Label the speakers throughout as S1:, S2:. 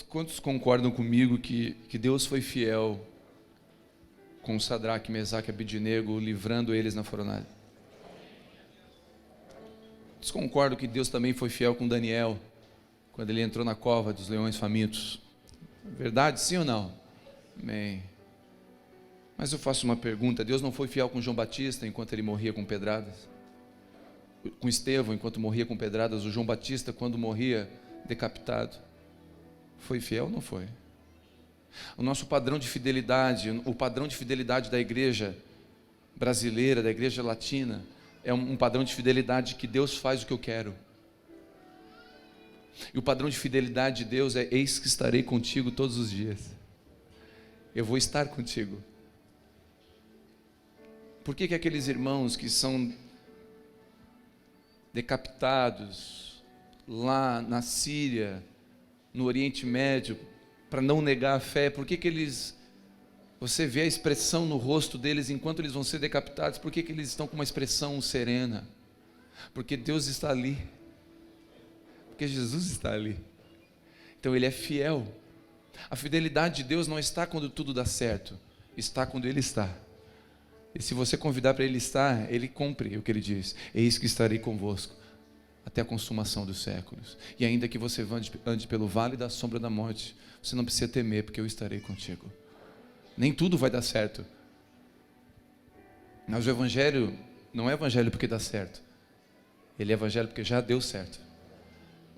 S1: Quantos concordam comigo que Deus foi fiel com Sadraque, Mesaque e Abednego, livrando eles na fornalha? Quantos concordam que Deus também foi fiel com Daniel, quando ele entrou na cova dos leões famintos? Verdade, sim ou não? Amém. Mas eu faço uma pergunta: Deus não foi fiel com João Batista enquanto ele morria com pedradas? Com Estevão enquanto morria com pedradas? O João Batista, quando morria decapitado, foi fiel ou não foi? O nosso padrão de fidelidade, o padrão de fidelidade da igreja brasileira, da igreja latina, é um padrão de fidelidade que Deus faz o que eu quero. E o padrão de fidelidade de Deus é: eis que estarei contigo todos os dias. Eu vou estar contigo. Por que aqueles irmãos que são decapitados lá na Síria, no Oriente Médio, para não negar a fé, por que eles, você vê a expressão no rosto deles enquanto eles vão ser decapitados, por que eles estão com uma expressão serena? Porque Deus está ali, porque Jesus está ali. Então Ele é fiel. A fidelidade de Deus não está quando tudo dá certo, está quando Ele está. E se você convidar para Ele estar, Ele cumpre o que Ele diz: eis que estarei convosco até a consumação dos séculos. E ainda que você ande pelo vale da sombra da morte, você não precisa temer, porque eu estarei contigo. Nem tudo vai dar certo, mas o Evangelho não é Evangelho porque dá certo, ele é Evangelho porque já deu certo.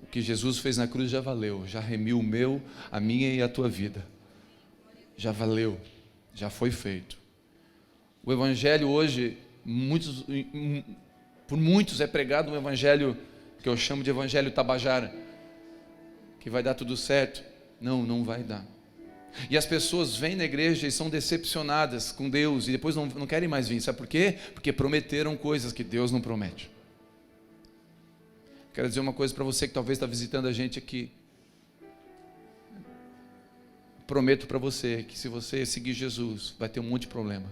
S1: O que Jesus fez na cruz já valeu, já remiu o meu, a minha e a tua vida. Já valeu, já foi feito. O Evangelho hoje, por muitos é pregado um Evangelho que eu chamo de Evangelho Tabajara, que vai dar tudo certo. Não, não vai dar. E as pessoas vêm na igreja e são decepcionadas com Deus, e depois não querem mais vir. Sabe por quê? Porque prometeram coisas que Deus não promete. Quero dizer uma coisa para você que talvez está visitando a gente aqui. Prometo para você que se você seguir Jesus, vai ter um monte de problema.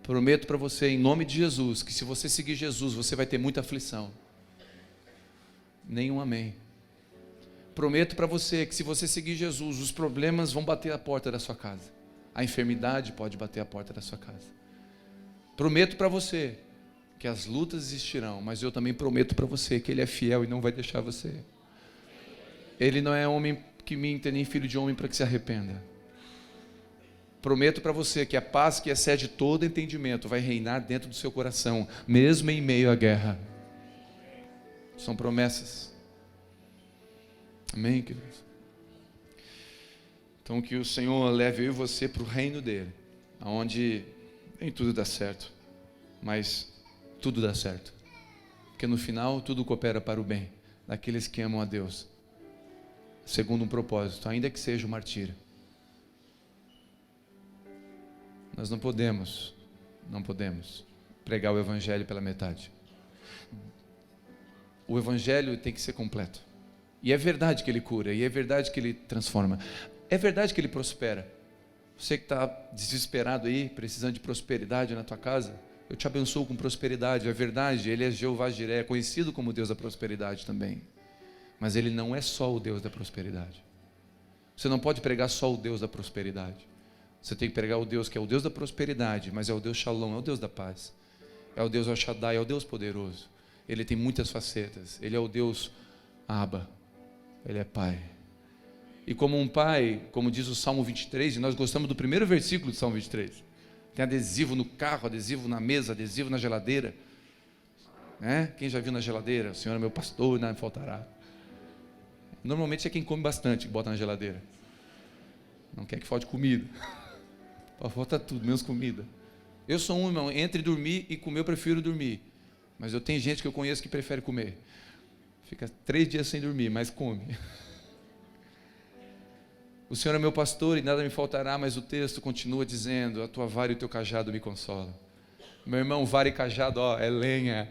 S1: Prometo para você, em nome de Jesus, que se você seguir Jesus, você vai ter muita aflição. Nenhum amém. Prometo para você que se você seguir Jesus, os problemas vão bater a porta da sua casa. A enfermidade pode bater a porta da sua casa. Prometo para você que as lutas existirão, mas eu também prometo para você que Ele é fiel e não vai deixar você. Ele não é homem que minta, nem filho de homem para que se arrependa. Prometo para você que a paz que excede todo entendimento vai reinar dentro do seu coração, mesmo em meio à guerra. São promessas. Amém, queridos? Então que o Senhor leve eu e você para o reino dEle, onde nem tudo dá certo, mas tudo dá certo. Porque no final tudo coopera para o bem daqueles que amam a Deus, segundo um propósito, ainda que seja um martírio. Nós não podemos pregar o Evangelho pela metade. O Evangelho tem que ser completo. E é verdade que Ele cura, e é verdade que Ele transforma. É verdade que Ele prospera. Você que está desesperado aí, precisando de prosperidade na tua casa, eu te abençoo com prosperidade. É verdade, Ele é Jeová Jiré, conhecido como Deus da prosperidade também. Mas Ele não é só o Deus da prosperidade. Você não pode pregar só o Deus da prosperidade. Você tem que pregar o Deus que é o Deus da prosperidade, mas é o Deus Shalom, é o Deus da paz. É o Deus El Shaddai, é o Deus poderoso. Ele tem muitas facetas. Ele é o Deus Abba. Ele é Pai. E como um pai, como diz o Salmo 23, e nós gostamos do primeiro versículo do Salmo 23. Tem adesivo no carro, adesivo na mesa, adesivo na geladeira. Né? Quem já viu na geladeira? O Senhor é meu pastor, nada me faltará. Normalmente é quem come bastante que bota na geladeira. Não quer que falte comida. Falta tudo, menos comida. Eu sou um, irmão, entre dormir e comer eu prefiro dormir. Mas eu tenho gente que eu conheço que prefere comer. Fica 3 dias sem dormir, mas come. O Senhor é meu pastor e nada me faltará, mas o texto continua dizendo: a tua vara e o teu cajado me consolam. Meu irmão, vara e cajado, é lenha.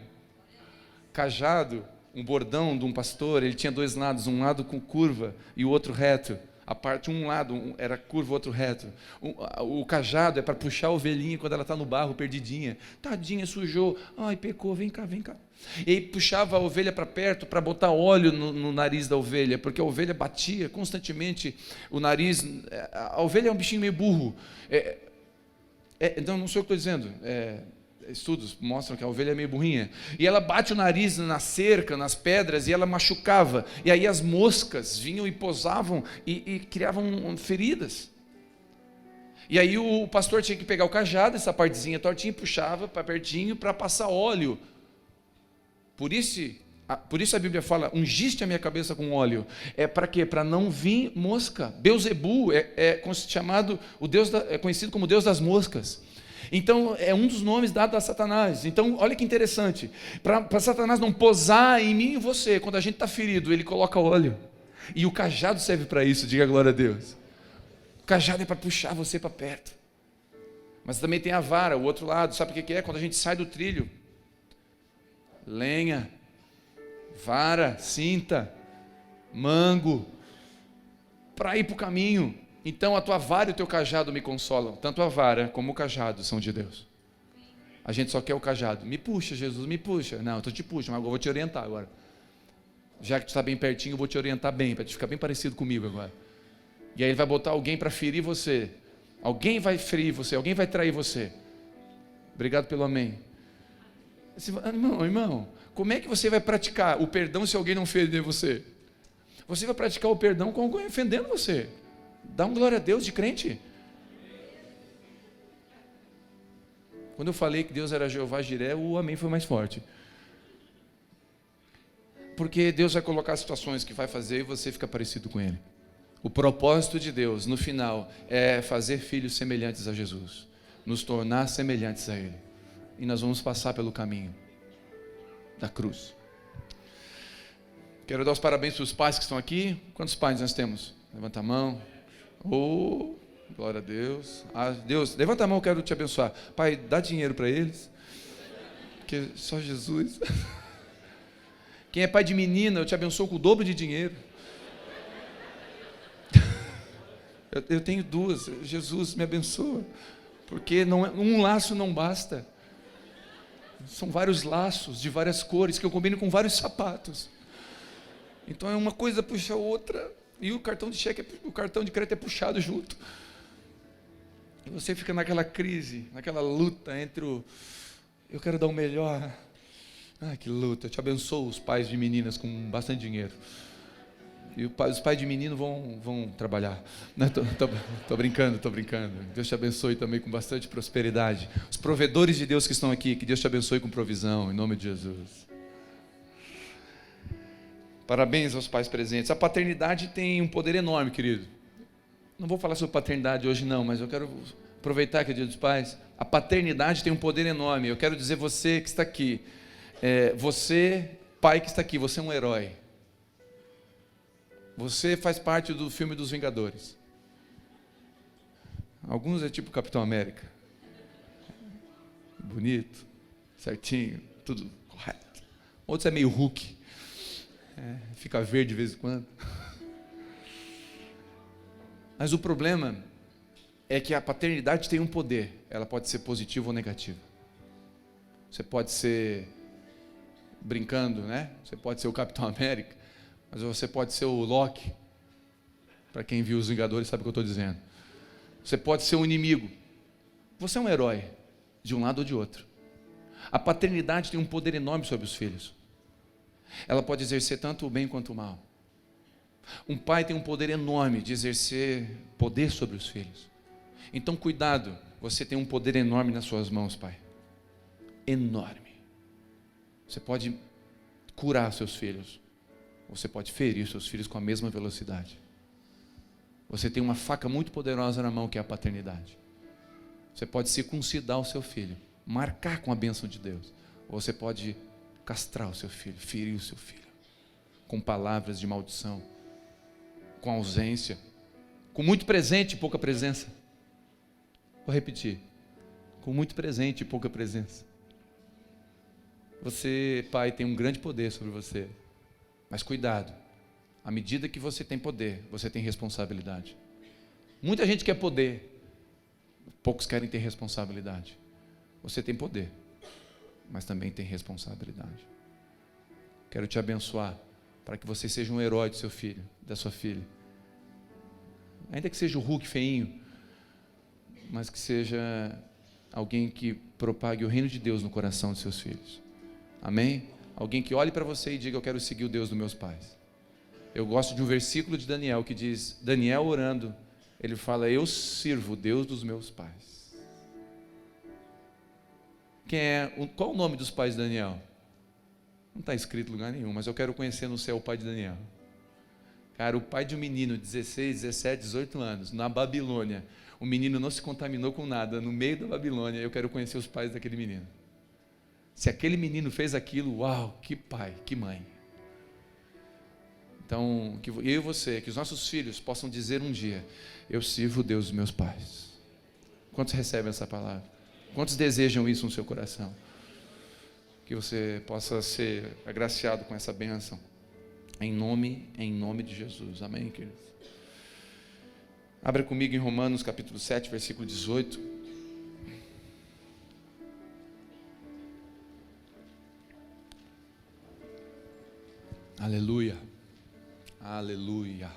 S1: Cajado, um bordão de um pastor, ele tinha 2 lados, um lado com curva e o outro reto. A parte, um lado era curvo, outro reto. O cajado é para puxar a ovelhinha quando ela está no barro, perdidinha. Tadinha, sujou. Ai, pecou, vem cá, vem cá. E aí puxava a ovelha para perto para botar óleo no nariz da ovelha, porque a ovelha batia constantemente o nariz. A ovelha é um bichinho meio burro. Então, não sou eu que estou dizendo. Estudos mostram que a ovelha é meio burrinha. E ela bate o nariz na cerca, nas pedras, e ela machucava. E aí as moscas vinham e posavam e criavam feridas. E aí o pastor tinha que pegar o cajado, essa partezinha tortinha, puxava para pertinho para passar óleo. Por isso a Bíblia fala, ungiste a minha cabeça com óleo. É para quê? Para não vir mosca. Beuzebu é conhecido como Deus das moscas. Então, é um dos nomes dados a Satanás. Então, olha que interessante. Para Satanás não posar em mim e você, quando a gente está ferido, ele coloca óleo. E o cajado serve para isso, diga glória a Deus. O cajado é para puxar você para perto. Mas também tem a vara, o outro lado. Sabe o que é? Quando a gente sai do trilho. Lenha, vara, cinta, mango, para ir para o caminho. Então a tua vara e o teu cajado me consolam. Tanto a vara como o cajado são de Deus. A gente só quer o cajado. Me puxa, Jesus, me puxa. Não, eu te puxo, mas eu vou te orientar agora. Já que tu está bem pertinho, eu vou te orientar bem, para te ficar bem parecido comigo agora. E aí ele vai botar alguém para ferir você. Alguém vai ferir você, alguém vai trair você. Obrigado pelo amém. Irmão, como é que você vai praticar o perdão se alguém não ofender você? Você vai praticar o perdão com alguém ofendendo você. Dá um glória a Deus de crente. Quando eu falei que Deus era Jeová Jiré, o amém foi mais forte. Porque Deus vai colocar situações que vai fazer você ficar parecido com Ele. O propósito de Deus, no final, é fazer filhos semelhantes a Jesus. Nos tornar semelhantes a Ele. E nós vamos passar pelo caminho da cruz. Quero dar os parabéns para os pais que estão aqui. Quantos pais nós temos? Levanta a mão. Oh, glória a Deus. Deus, levanta a mão, eu quero te abençoar. Pai, dá dinheiro para eles. Porque só Jesus. Quem é pai de menina, eu te abençoo com o dobro de dinheiro. Eu tenho duas. Jesus me abençoa. Porque um laço não basta. São vários laços de várias cores que eu combino com vários sapatos. Então é uma coisa puxa a outra. E o cartão de cheque, o cartão de crédito é puxado junto. E você fica naquela crise, naquela luta entre eu quero dar o melhor. Ai, que luta. Eu te abençoo os pais de meninas com bastante dinheiro. E os pais de menino vão trabalhar. Tô brincando. Deus te abençoe também com bastante prosperidade. Os provedores de Deus que estão aqui, que Deus te abençoe com provisão, em nome de Jesus. Parabéns aos pais presentes. A paternidade tem um poder enorme, querido. Não vou falar sobre paternidade hoje não, mas eu quero aproveitar que é Dia dos Pais. A paternidade tem um poder enorme. Eu quero dizer você que está aqui, você, pai que está aqui, você é um herói. Você faz parte do filme dos Vingadores. Alguns é tipo Capitão América. Bonito, certinho, tudo correto. Outros é meio Hulk. Fica verde de vez em quando. Mas o problema é que a paternidade tem um poder. Ela pode ser positiva ou negativa. Você pode ser brincando, né? Você pode ser o Capitão América. Mas você pode ser o Loki. Para quem viu os Vingadores sabe o que eu estou dizendo. Você pode ser um inimigo. Você é um herói, de um lado ou de outro. A paternidade tem um poder enorme sobre os filhos. Ela pode exercer tanto o bem quanto o mal. Um pai tem um poder enorme de exercer poder sobre os filhos. Então cuidado, você tem um poder enorme nas suas mãos, pai. Enorme. Você pode curar seus filhos. Você pode ferir seus filhos com a mesma velocidade. Você tem uma faca muito poderosa na mão, que é a paternidade. Você pode circuncidar o seu filho, marcar com a bênção de Deus. Ou você pode castrar o seu filho, ferir o seu filho, com palavras de maldição, com ausência, com muito presente e pouca presença. Vou repetir, com muito presente e pouca presença. Você, pai, tem um grande poder sobre você. Mas cuidado, À medida que você tem poder, você tem responsabilidade. Muita gente quer poder, poucos querem ter responsabilidade. Você tem poder, mas também tem responsabilidade. Quero te abençoar para que você seja um herói do seu filho, da sua filha. Ainda que seja o Hulk feinho, mas que seja alguém que propague o reino de Deus no coração de seus filhos. Amém? Alguém que olhe para você e diga: eu quero seguir o Deus dos meus pais. Eu gosto de um versículo de Daniel que diz, Daniel orando, ele fala: eu sirvo o Deus dos meus pais. Qual o nome dos pais de Daniel? Não está escrito em lugar nenhum, mas eu quero conhecer no céu o pai de Daniel. Cara, o pai de um menino de 16, 17, 18 anos, na Babilônia. O menino não se contaminou com nada, no meio da Babilônia. Eu quero conhecer os pais daquele menino. Se aquele menino fez aquilo, uau, que pai, que mãe. Então, que eu e você, que os nossos filhos possam dizer um dia: eu sirvo o Deus dos meus pais. Quantos recebem essa palavra? Quantos desejam isso no seu coração? Que você possa ser agraciado com essa bênção. Em nome de Jesus. Amém, queridos? Abra comigo em Romanos capítulo 7, versículo 18. Aleluia. Aleluia.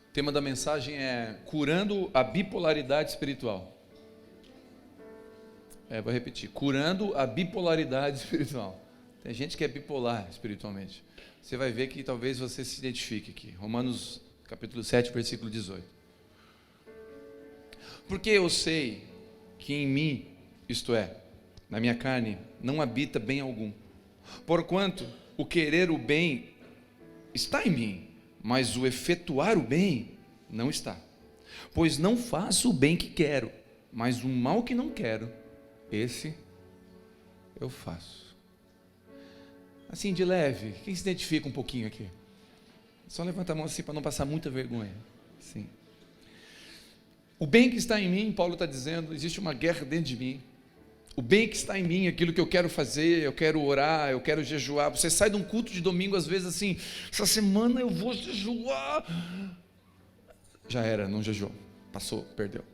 S1: O tema da mensagem é curando a bipolaridade espiritual. Vou repetir, curando a bipolaridade espiritual. Tem gente que é bipolar espiritualmente. Você vai ver que talvez você se identifique aqui. Romanos capítulo 7, versículo 18. Porque eu sei que em mim, isto é, na minha carne, não habita bem algum. Porquanto o querer o bem está em mim, mas o efetuar o bem não está. Pois não faço o bem que quero, mas o mal que não quero, esse eu faço. Assim de leve, quem se identifica um pouquinho aqui? Só levanta a mão assim para não passar muita vergonha. Sim. O bem que está em mim, Paulo está dizendo, existe uma guerra dentro de mim. O bem que está em mim, aquilo que eu quero fazer, eu quero orar, eu quero jejuar. Você sai de um culto de domingo, às vezes assim, essa semana eu vou jejuar. Já era, não jejuou. Passou, perdeu.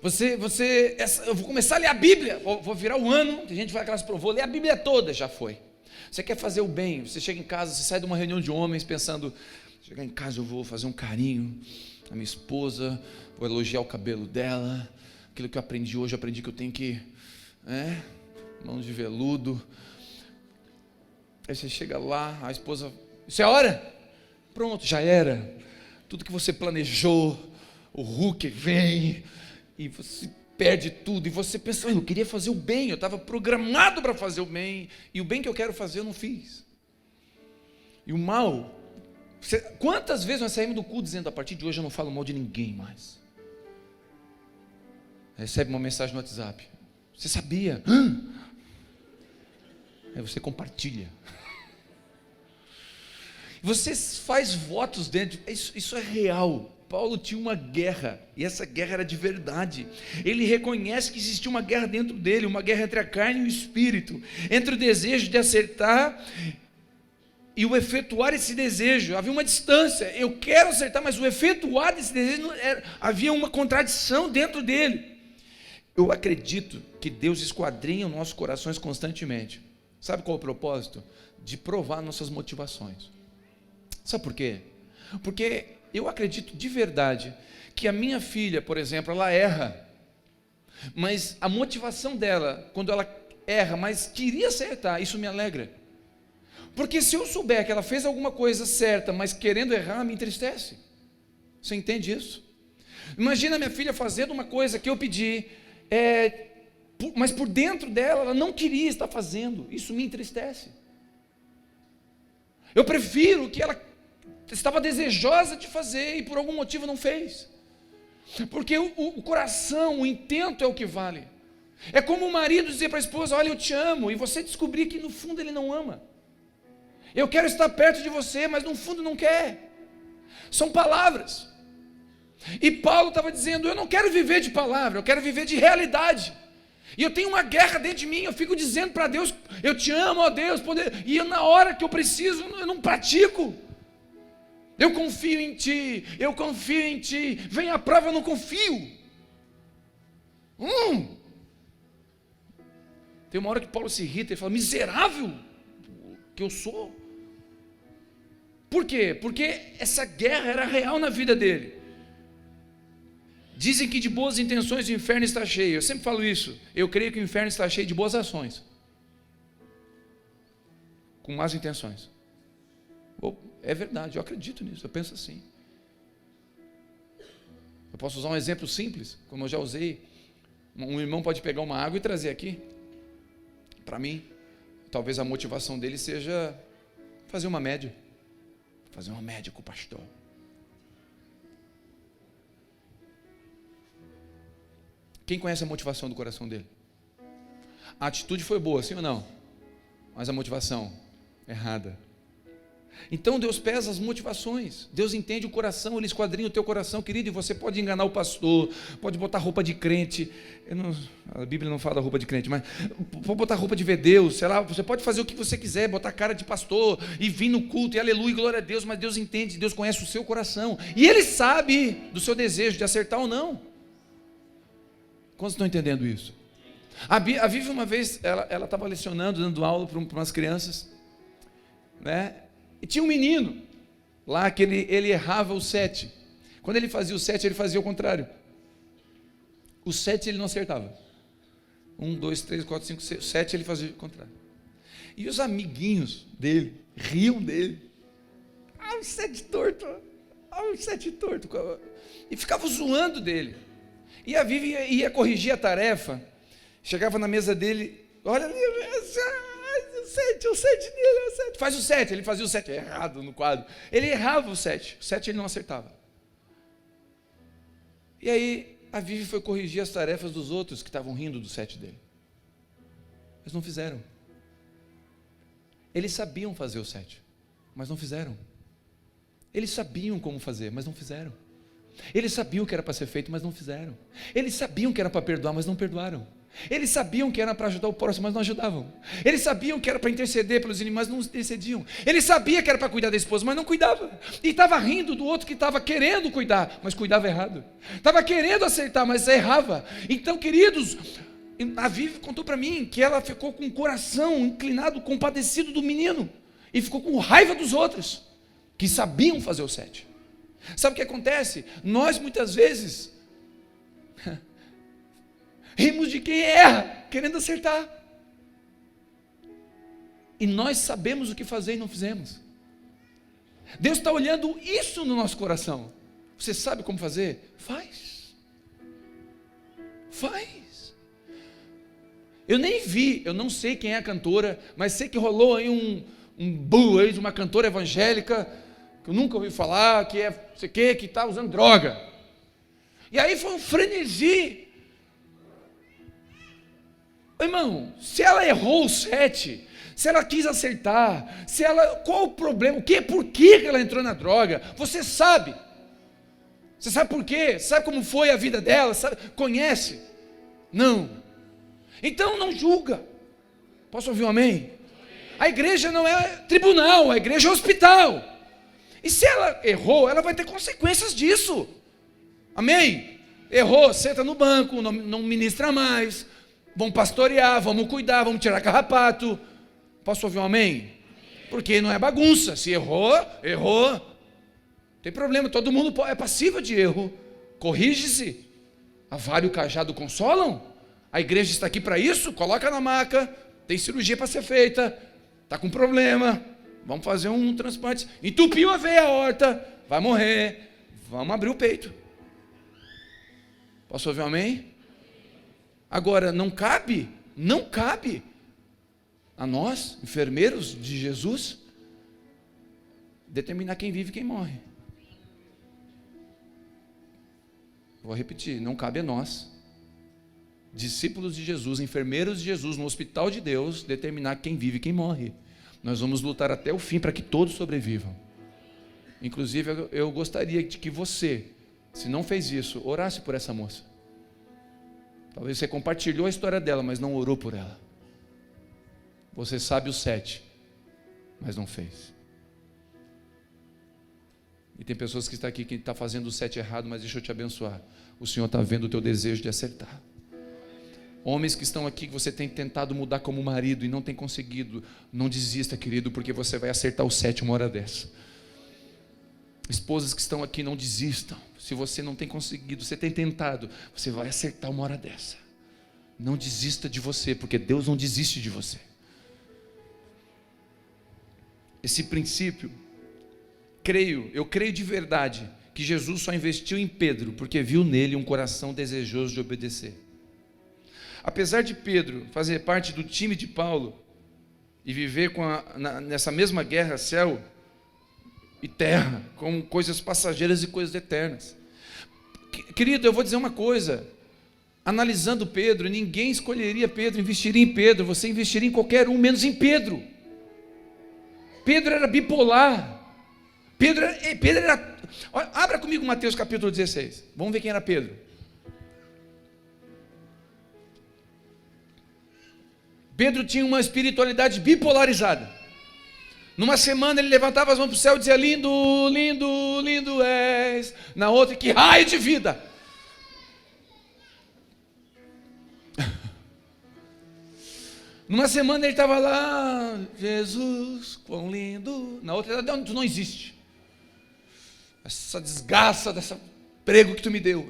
S1: Eu vou começar a ler a Bíblia, vou virar o ano, tem gente que vai aquelas provas, vou ler a Bíblia toda, já foi. Você quer fazer o bem, você chega em casa, você sai de uma reunião de homens pensando, chegar em casa eu vou fazer um carinho à minha esposa, vou elogiar o cabelo dela, aquilo que eu aprendi hoje, eu aprendi que eu tenho que, mãos de veludo. Aí você chega lá, a esposa, isso é hora? Pronto, já era. Tudo que você planejou, o Hulk vem, e você perde tudo, e você pensa, eu queria fazer o bem, eu estava programado para fazer o bem, e o bem que eu quero fazer eu não fiz. E o mal, quantas vezes nós saímos do culto dizendo, a partir de hoje eu não falo mal de ninguém mais. Recebe uma mensagem no WhatsApp, você sabia? Aí você compartilha. Você faz votos dentro, isso é real. Paulo tinha uma guerra, e essa guerra era de verdade. Ele reconhece que existia uma guerra dentro dele, uma guerra entre a carne e o espírito, entre o desejo de acertar e o efetuar esse desejo. Havia uma distância, eu quero acertar, mas o efetuar desse desejo, havia uma contradição dentro dele. Eu acredito que Deus esquadrinha os nossos corações constantemente. Sabe qual é o propósito? De provar nossas motivações. Sabe por quê? Porque eu acredito de verdade que a minha filha, por exemplo, ela erra, mas a motivação dela, quando ela erra, mas queria acertar, isso me alegra. Porque se eu souber que ela fez alguma coisa certa, mas querendo errar, me entristece. Você entende isso? Imagina minha filha fazendo uma coisa que eu pedi, mas por dentro dela, ela não queria estar fazendo, isso me entristece. Eu prefiro que ela estava desejosa de fazer e por algum motivo não fez, porque o coração, o intento é o que vale. É como o marido dizer para a esposa, olha, eu te amo, e você descobrir que no fundo ele não ama. Eu quero estar perto de você, mas no fundo não quer. São palavras. E Paulo estava dizendo, eu não quero viver de palavra, eu quero viver de realidade. E eu tenho uma guerra dentro de mim, eu fico dizendo para Deus, eu te amo, ó Deus, e eu, na hora que eu preciso, eu não pratico. Eu confio em Ti, vem a prova, eu não confio. Tem uma hora que Paulo se irrita e fala, miserável que eu sou. Por quê? Porque essa guerra era real na vida dele. Dizem que de boas intenções o inferno está cheio. Eu sempre falo isso. Eu creio que o inferno está cheio de boas ações, com más intenções. É verdade, eu acredito nisso, eu penso assim. Eu posso usar um exemplo simples, como eu já usei. Um irmão pode pegar uma água e trazer aqui para mim. Talvez a motivação dele seja fazer uma média com o pastor. Quem conhece a motivação do coração dele? A atitude foi boa, sim ou não? Mas a motivação errada. Então Deus pesa as motivações, Deus entende o coração, Ele esquadrinha o teu coração, querido, e você pode enganar o pastor, pode botar roupa de crente, a Bíblia não fala da roupa de crente, mas pode botar roupa de ver Deus, sei lá, você pode fazer o que você quiser, botar cara de pastor, e vir no culto, e aleluia, glória a Deus, mas Deus entende, Deus conhece o seu coração, e Ele sabe do seu desejo de acertar ou não. Quantos estão entendendo isso? A Vivi uma vez, ela estava lecionando, dando aula para umas crianças, né? E tinha um menino lá que ele errava o 7. Quando ele fazia o 7, ele fazia o contrário. O 7 ele não acertava. 1, 2, 3, 4, 5, 6, 7 ele fazia o contrário. E os amiguinhos dele riam dele. O 7 torto. O 7 torto. E ficavam zoando dele. E a Vivi ia corrigir a tarefa. Chegava na mesa dele. Olha ali, o 7 dele é o 7. Faz o 7, ele fazia o 7 errado no quadro. Ele errava o 7 ele não acertava. E aí a Vivi foi corrigir as tarefas dos outros que estavam rindo do 7 dele. Eles não fizeram. Eles sabiam fazer o 7, mas não fizeram. Eles sabiam como fazer, mas não fizeram. Eles sabiam que era para ser feito, mas não fizeram. Eles sabiam que era para perdoar, mas não perdoaram. Eles sabiam que era para ajudar o próximo, mas não ajudavam. Eles sabiam que era para interceder pelos inimigos, mas não intercediam. Ele sabia que era para cuidar da esposa, mas não cuidava. E estava rindo do outro que estava querendo cuidar, mas cuidava errado. Estava querendo acertar, mas errava. Então, queridos, a Vivi contou para mim que ela ficou com o coração inclinado, compadecido do menino. E ficou com raiva dos outros, que sabiam fazer o 7. Sabe o que acontece? Nós muitas vezes rimos de quem erra, querendo acertar. E nós sabemos o que fazer e não fizemos. Deus está olhando isso no nosso coração. Você sabe como fazer? Faz. Eu nem vi, eu não sei quem é a cantora, mas sei que rolou aí um boo aí de uma cantora evangélica, que eu nunca ouvi falar, que é, sei que está usando droga. E aí foi um frenesi. Irmão, se ela errou o 7, se ela quis acertar, qual o problema, por que ela entrou na droga? Você sabe por quê? Sabe como foi a vida dela? Conhece? Não. Então não julga. Posso ouvir um amém? A igreja não é tribunal, a igreja é hospital. E se ela errou, ela vai ter consequências disso. Amém? Errou, senta no banco, não ministra mais. Vamos pastorear, vamos cuidar, vamos tirar carrapato. Posso ouvir um amém? Porque não é bagunça. Se errou, errou. Não tem problema, todo mundo é passível de erro. Corrige-se. A vara e o cajado consolam. A igreja está aqui para isso. Coloca na maca. Tem cirurgia para ser feita. Está com problema. Vamos fazer um transplante. Entupiu a veia aorta. Vai morrer. Vamos abrir o peito. Posso ouvir um amém? Agora, não cabe a nós, enfermeiros de Jesus, determinar quem vive e quem morre. Vou repetir, não cabe a nós, discípulos de Jesus, enfermeiros de Jesus, no hospital de Deus, determinar quem vive e quem morre. Nós vamos lutar até o fim para que todos sobrevivam. Inclusive, eu gostaria de que você se não fez isso, orasse por essa moça. Talvez você compartilhou a história dela, mas não orou por ela. Você sabe o 7, mas não fez. E tem pessoas que estão aqui que estão fazendo o 7 errado, mas deixa eu te abençoar. O Senhor está vendo o teu desejo de acertar. Homens que estão aqui, que você tem tentado mudar como marido e não tem conseguido, não desista, querido, porque você vai acertar o 7 uma hora dessa. Esposas que estão aqui, não desistam. Se você não tem conseguido, você tem tentado, você vai acertar uma hora dessa. Não desista de você, porque Deus não desiste de você. Esse princípio, eu creio de verdade, que Jesus só investiu em Pedro, porque viu nele um coração desejoso de obedecer. Apesar de Pedro fazer parte do time de Paulo, e viver nessa mesma guerra, céu e terra, com coisas passageiras e coisas eternas. Querido, eu vou dizer uma coisa, analisando Pedro, ninguém escolheria Pedro, investiria em Pedro, você investiria em qualquer um, menos em Pedro. Pedro era bipolar, Pedro era olha, abra comigo Mateus capítulo 16, vamos ver quem era Pedro. Pedro tinha uma espiritualidade bipolarizada. Numa semana ele levantava as mãos para o céu e dizia: lindo, lindo, lindo és. Na outra, que raio de vida. Numa semana ele estava lá: Jesus, quão lindo. Na outra, não, tu não existe. Essa desgraça dessa prego que tu me deu.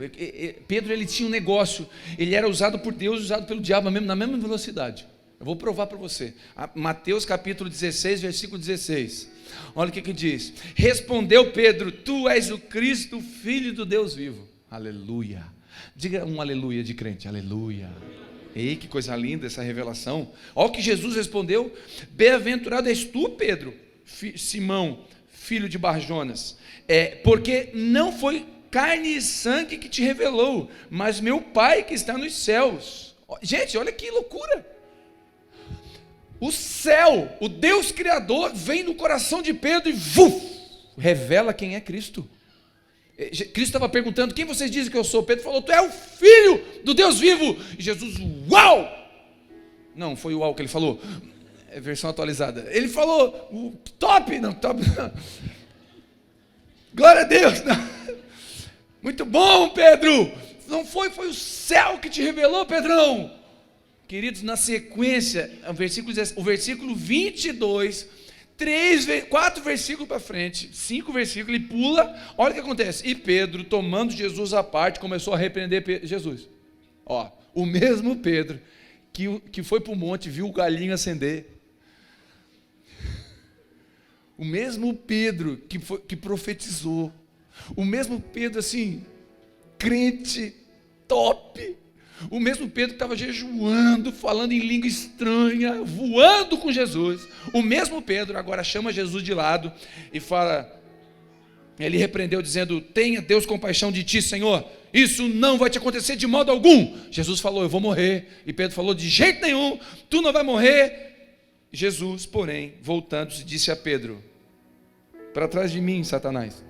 S1: Pedro, ele tinha um negócio. Ele era usado por Deus, usado pelo diabo na mesma velocidade. Eu vou provar para você. Mateus capítulo 16, versículo 16. Olha o que diz. Respondeu Pedro: tu és o Cristo, filho do Deus vivo. Aleluia. Diga um aleluia de crente. Aleluia. Ei, que coisa linda essa revelação. Olha o que Jesus respondeu: bem-aventurado és tu, Pedro, Simão, filho de Barjonas, porque não foi carne e sangue que te revelou, mas meu Pai que está nos céus. Gente, olha que loucura. O céu, o Deus Criador, vem no coração de Pedro e revela quem é Cristo. Cristo estava perguntando: quem vocês dizem que eu sou? Pedro falou: tu é o Filho do Deus vivo. E Jesus, uau! Não, foi uau que ele falou, é versão atualizada. Ele falou, top, não, top não. Glória a Deus, não. Muito bom, Pedro. Não foi o céu que te revelou, Pedrão. Queridos, na sequência, o versículo 22, 4 versículos para frente, 5 versículos, ele pula, olha o que acontece. E Pedro, tomando Jesus à parte, começou a repreender Jesus. O mesmo Pedro que foi para o monte, viu o galinho acender. O mesmo Pedro que profetizou. O mesmo Pedro assim, crente, top. O mesmo Pedro que estava jejuando, falando em língua estranha, voando com Jesus. O mesmo Pedro agora chama Jesus de lado e fala, ele repreendeu dizendo: tenha Deus compaixão de ti, Senhor, isso não vai te acontecer de modo algum. Jesus falou: eu vou morrer. E Pedro falou: de jeito nenhum, tu não vai morrer. Jesus, porém, voltando-se, disse a Pedro: para trás de mim, Satanás.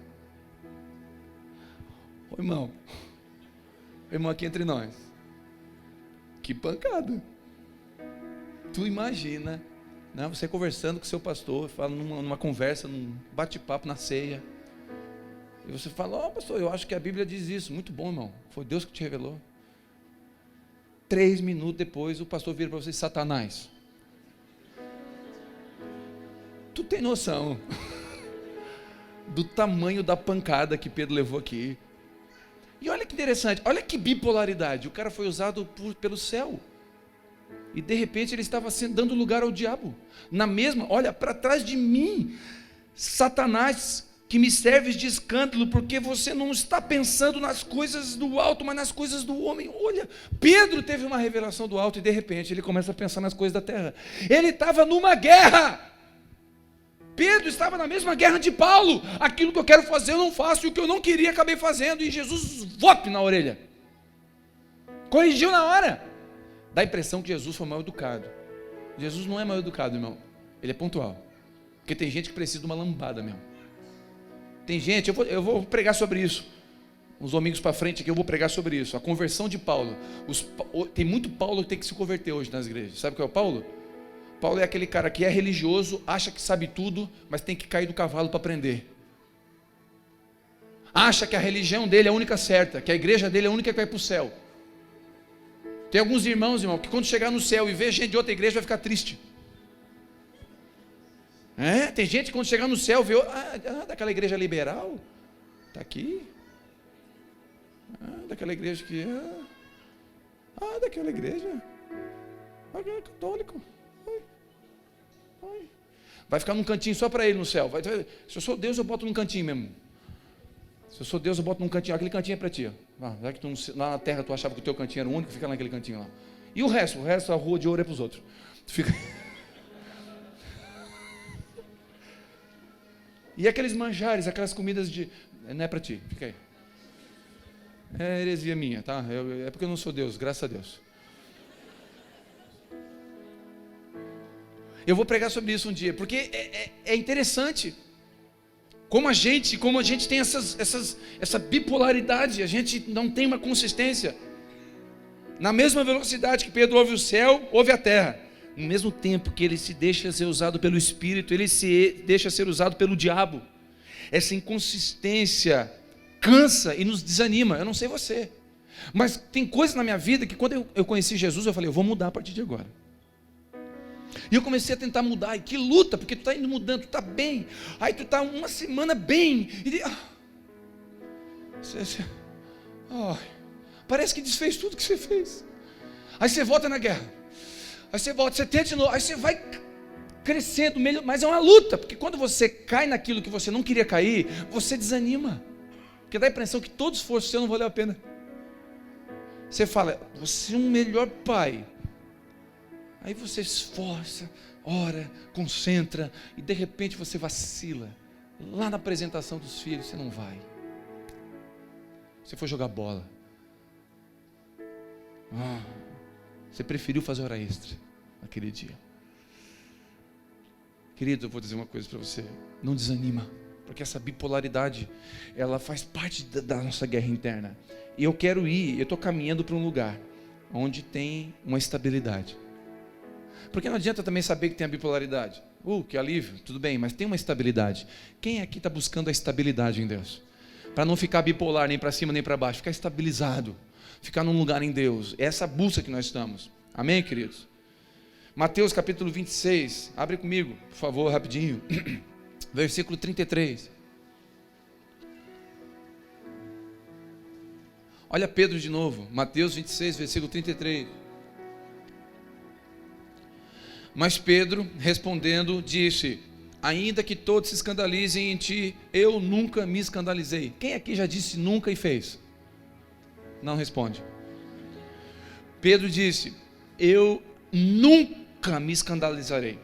S1: Ô irmão aqui entre nós, que pancada. Tu imagina, né, você conversando com seu pastor, fala numa conversa, num bate-papo na ceia, e você fala: pastor, eu acho que a Bíblia diz isso. Muito bom, irmão, foi Deus que te revelou. 3 minutos depois o pastor vira para você: Satanás. Tu tem noção do tamanho da pancada que Pedro levou aqui? E olha que interessante, olha que bipolaridade. O cara foi usado pelo céu, e de repente ele estava dando lugar ao diabo. Olha, para trás de mim, Satanás, que me serves de escândalo, porque você não está pensando nas coisas do alto, mas nas coisas do homem. Olha, Pedro teve uma revelação do alto, e de repente ele começa a pensar nas coisas da terra. Ele estava numa guerra. Pedro estava na mesma guerra de Paulo. Aquilo que eu quero fazer eu não faço, e o que eu não queria acabei fazendo. E Jesus, vope na orelha, corrigiu na hora. Dá a impressão que Jesus foi mal educado. Jesus não é mal educado, irmão. Ele é pontual. Porque tem gente que precisa de uma lambada mesmo. Tem gente, eu vou pregar sobre isso. uns domingos para frente aqui eu vou pregar sobre isso, a conversão de Paulo. Tem muito Paulo que tem que se converter hoje nas igrejas. Sabe qual é o Paulo? Paulo é aquele cara que é religioso, acha que sabe tudo, mas tem que cair do cavalo para aprender. Acha que a religião dele é a única certa, que a igreja dele é a única que vai para o céu. Tem alguns irmãos, irmão, que quando chegar no céu e ver gente de outra igreja vai ficar triste. Tem gente que quando chegar no céu vê, daquela igreja liberal, está aqui. Daquela igreja que daquela igreja é católico. Vai ficar num cantinho só para ele no céu. Se eu sou Deus, eu boto num cantinho mesmo. Se eu sou Deus, eu boto num cantinho. Aquele cantinho é para ti. Já que lá na terra tu achava que o teu cantinho era o único, fica naquele cantinho lá. E o resto, a rua de ouro é para os outros. Tu fica... E aqueles manjares, aquelas comidas não é para ti, fica aí. É heresia minha, tá? É porque eu não sou Deus, graças a Deus. Eu vou pregar sobre isso um dia, porque é interessante como a gente tem essa bipolaridade, a gente não tem uma consistência. Na mesma velocidade que Pedro ouve o céu, ouve a terra. No mesmo tempo que ele se deixa ser usado pelo Espírito, ele se deixa ser usado pelo diabo. Essa inconsistência cansa e nos desanima. Eu não sei você, mas tem coisas na minha vida que quando eu conheci Jesus, eu falei, eu vou mudar a partir de agora. E eu comecei a tentar mudar, e que luta, porque tu está indo mudando, tu está bem, aí tu está uma semana bem, e parece que desfez tudo que você fez. Aí você volta na guerra, aí você volta, você tenta de novo, aí você vai crescendo, mas é uma luta, porque quando você cai naquilo que você não queria cair, você desanima, porque dá a impressão que todo esforço seu não valeu a pena. Você fala, você é um melhor pai. Aí você esforça, ora, concentra, e de repente você vacila. Lá na apresentação dos filhos, você não vai. Você foi jogar bola. Você preferiu fazer hora extra naquele dia. Querido, eu vou dizer uma coisa para você. Não desanima, porque essa bipolaridade, ela faz parte da nossa guerra interna. E eu estou caminhando para um lugar onde tem uma estabilidade. Porque não adianta também saber que tem a bipolaridade. Que alívio, tudo bem, mas tem uma estabilidade. Quem aqui está buscando a estabilidade em Deus? Para não ficar bipolar nem para cima nem para baixo, ficar estabilizado, ficar num lugar em Deus. É essa busca que nós estamos. Amém, queridos? Mateus capítulo 26, abre comigo, por favor, rapidinho. Versículo 33. Olha Pedro de novo, Mateus 26, versículo 33. Mas Pedro, respondendo, disse, ainda que todos se escandalizem em ti, eu nunca me escandalizei. Quem aqui já disse nunca e fez? Não responde. Pedro disse, eu nunca me escandalizarei.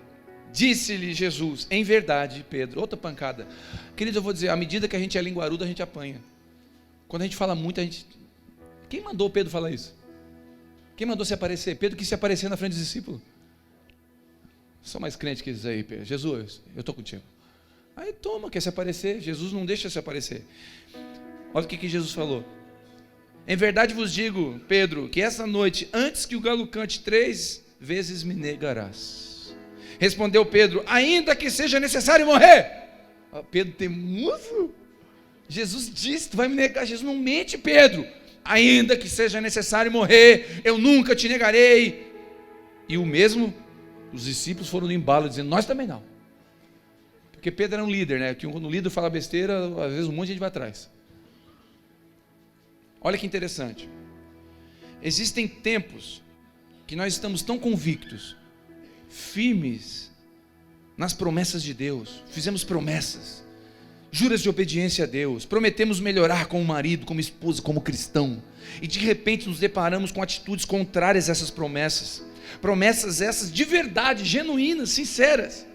S1: Disse-lhe Jesus, em verdade, Pedro, outra pancada. Querido, eu vou dizer, à medida que a gente é linguarudo, a gente apanha. Quando a gente fala muito, a gente... Quem mandou Pedro falar isso? Quem mandou se aparecer? Pedro quis se aparecer na frente dos discípulos. Sou mais crente que isso aí, Pedro. Jesus, eu estou contigo. Aí toma, quer se aparecer? Jesus não deixa se aparecer. Olha o que Jesus falou. Em verdade vos digo, Pedro, que essa noite, antes que o galo cante 3 vezes me negarás. Respondeu Pedro, ainda que seja necessário morrer. Pedro teimoso. Jesus disse, tu vai me negar. Jesus não mente, Pedro. Ainda que seja necessário morrer, eu nunca te negarei. E o mesmo... Os discípulos foram no embalo, dizendo, nós também não. Porque Pedro era um líder, né? Que quando o líder fala besteira, às vezes um monte de gente vai atrás. Olha que interessante. Existem tempos que nós estamos tão convictos, firmes nas promessas de Deus. Fizemos promessas, juras de obediência a Deus, prometemos melhorar como marido, como esposa, como cristão. E de repente nos deparamos com atitudes contrárias a essas promessas. Promessas essas de verdade, genuínas, sinceras.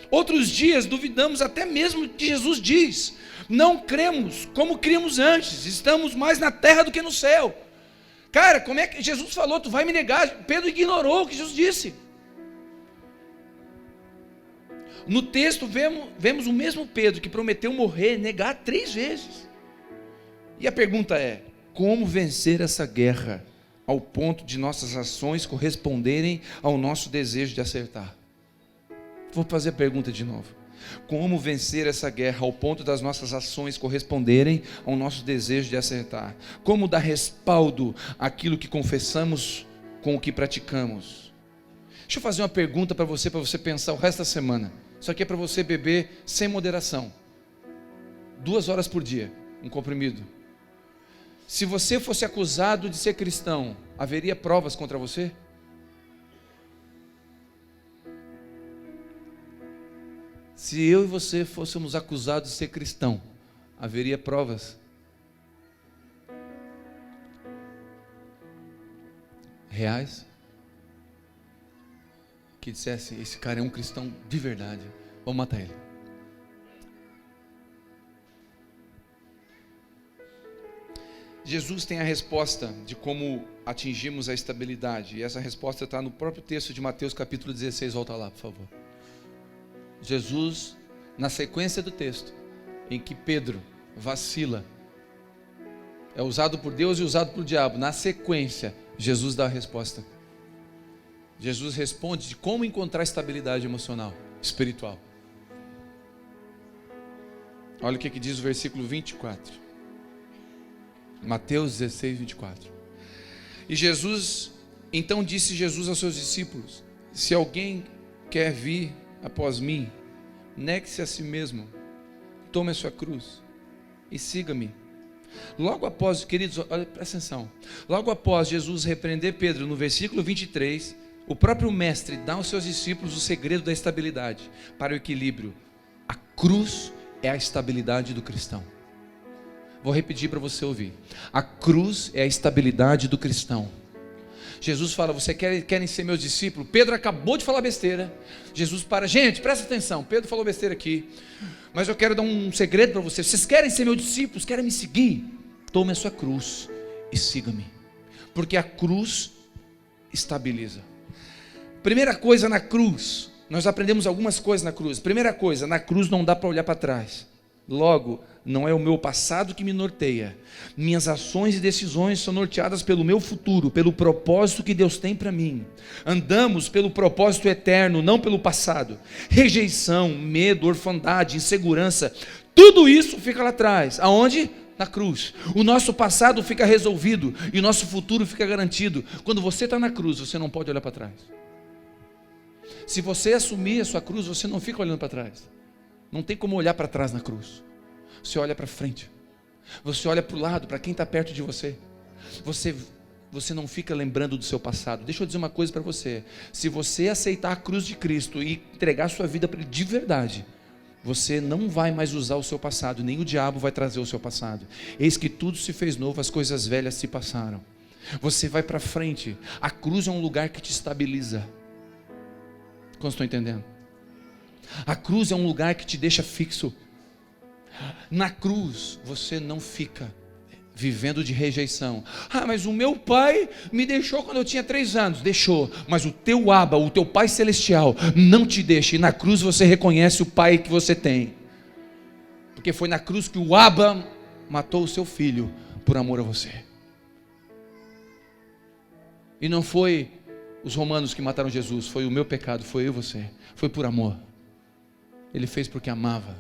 S1: Outros dias duvidamos até mesmo do que Jesus diz. Não cremos como críamos antes. Estamos mais na terra do que no céu. Cara, como é que Jesus falou? Tu vai me negar. Pedro ignorou o que Jesus disse. No texto vemos o mesmo Pedro que prometeu morrer, negar 3 vezes. E a pergunta é: como vencer essa guerra ao ponto de nossas ações corresponderem ao nosso desejo de acertar? Vou fazer a pergunta de novo. Como vencer essa guerra ao ponto das nossas ações corresponderem ao nosso desejo de acertar? Como dar respaldo àquilo que confessamos com o que praticamos? Deixa eu fazer uma pergunta para você pensar o resto da semana. Isso aqui é para você beber sem moderação. 2 horas por dia, um comprimido. Se você fosse acusado de ser cristão, haveria provas contra você? Se eu e você fôssemos acusados de ser cristão, haveria provas? Reais? Que dissesse: esse cara é um cristão de verdade, vamos matar ele. Jesus tem a resposta de como atingimos a estabilidade, e essa resposta está no próprio texto de Mateus capítulo 16, volta lá, por favor. Jesus, na sequência do texto, em que Pedro vacila, é usado por Deus e usado por diabo, na sequência, Jesus dá a resposta. Jesus responde de como encontrar estabilidade emocional, espiritual. Olha o que diz o versículo 24. Mateus 16, 24. E Jesus, então disse Jesus aos seus discípulos: se alguém quer vir após mim, negue-se a si mesmo, tome a sua cruz e siga-me. Logo após, queridos, olha, presta atenção. Logo após Jesus repreender Pedro, no versículo 23, o próprio mestre dá aos seus discípulos o segredo da estabilidade, para o equilíbrio. A cruz é a estabilidade do cristão. Vou repetir para você ouvir. A cruz é a estabilidade do cristão. Jesus fala: você querem ser meus discípulos? Pedro acabou de falar besteira. Jesus para: gente, presta atenção, Pedro falou besteira aqui, mas eu quero dar um segredo para vocês. Vocês querem ser meus discípulos? Querem me seguir? Tome a sua cruz e siga-me, porque a cruz estabiliza. Primeira coisa na cruz, nós aprendemos algumas coisas na cruz. Primeira coisa, na cruz não dá para olhar para trás. Logo, não é o meu passado que me norteia. Minhas ações e decisões são norteadas pelo meu futuro, pelo propósito que Deus tem para mim. Andamos pelo propósito eterno, não pelo passado. Rejeição, medo, orfandade, insegurança, tudo isso fica lá atrás. Aonde? Na cruz. O nosso passado fica resolvido e o nosso futuro fica garantido. Quando você está na cruz, você não pode olhar para trás. Se você assumir a sua cruz, você não fica olhando para trás. Não tem como olhar para trás na cruz. Você olha para frente. Você olha para o lado, para quem está perto de você. Você não fica lembrando do seu passado. Deixa eu dizer uma coisa para você. Se você aceitar a cruz de Cristo e entregar a sua vida para Ele de verdade, você não vai mais usar o seu passado, nem o diabo vai trazer o seu passado. Eis que tudo se fez novo, as coisas velhas se passaram. Você vai para frente. A cruz é um lugar que te estabiliza. Como estou entendendo? A cruz é um lugar que te deixa fixo. Na cruz você não fica vivendo de rejeição. Mas o meu pai me deixou quando eu tinha 3 anos. Deixou, mas o teu Abba, o teu Pai Celestial não te deixa. E na cruz você reconhece o Pai que você tem. Porque foi na cruz que o Abba matou o seu filho por amor a você. E não foi os romanos que mataram Jesus, foi o meu pecado, foi eu e você. Foi por amor. Ele fez porque amava.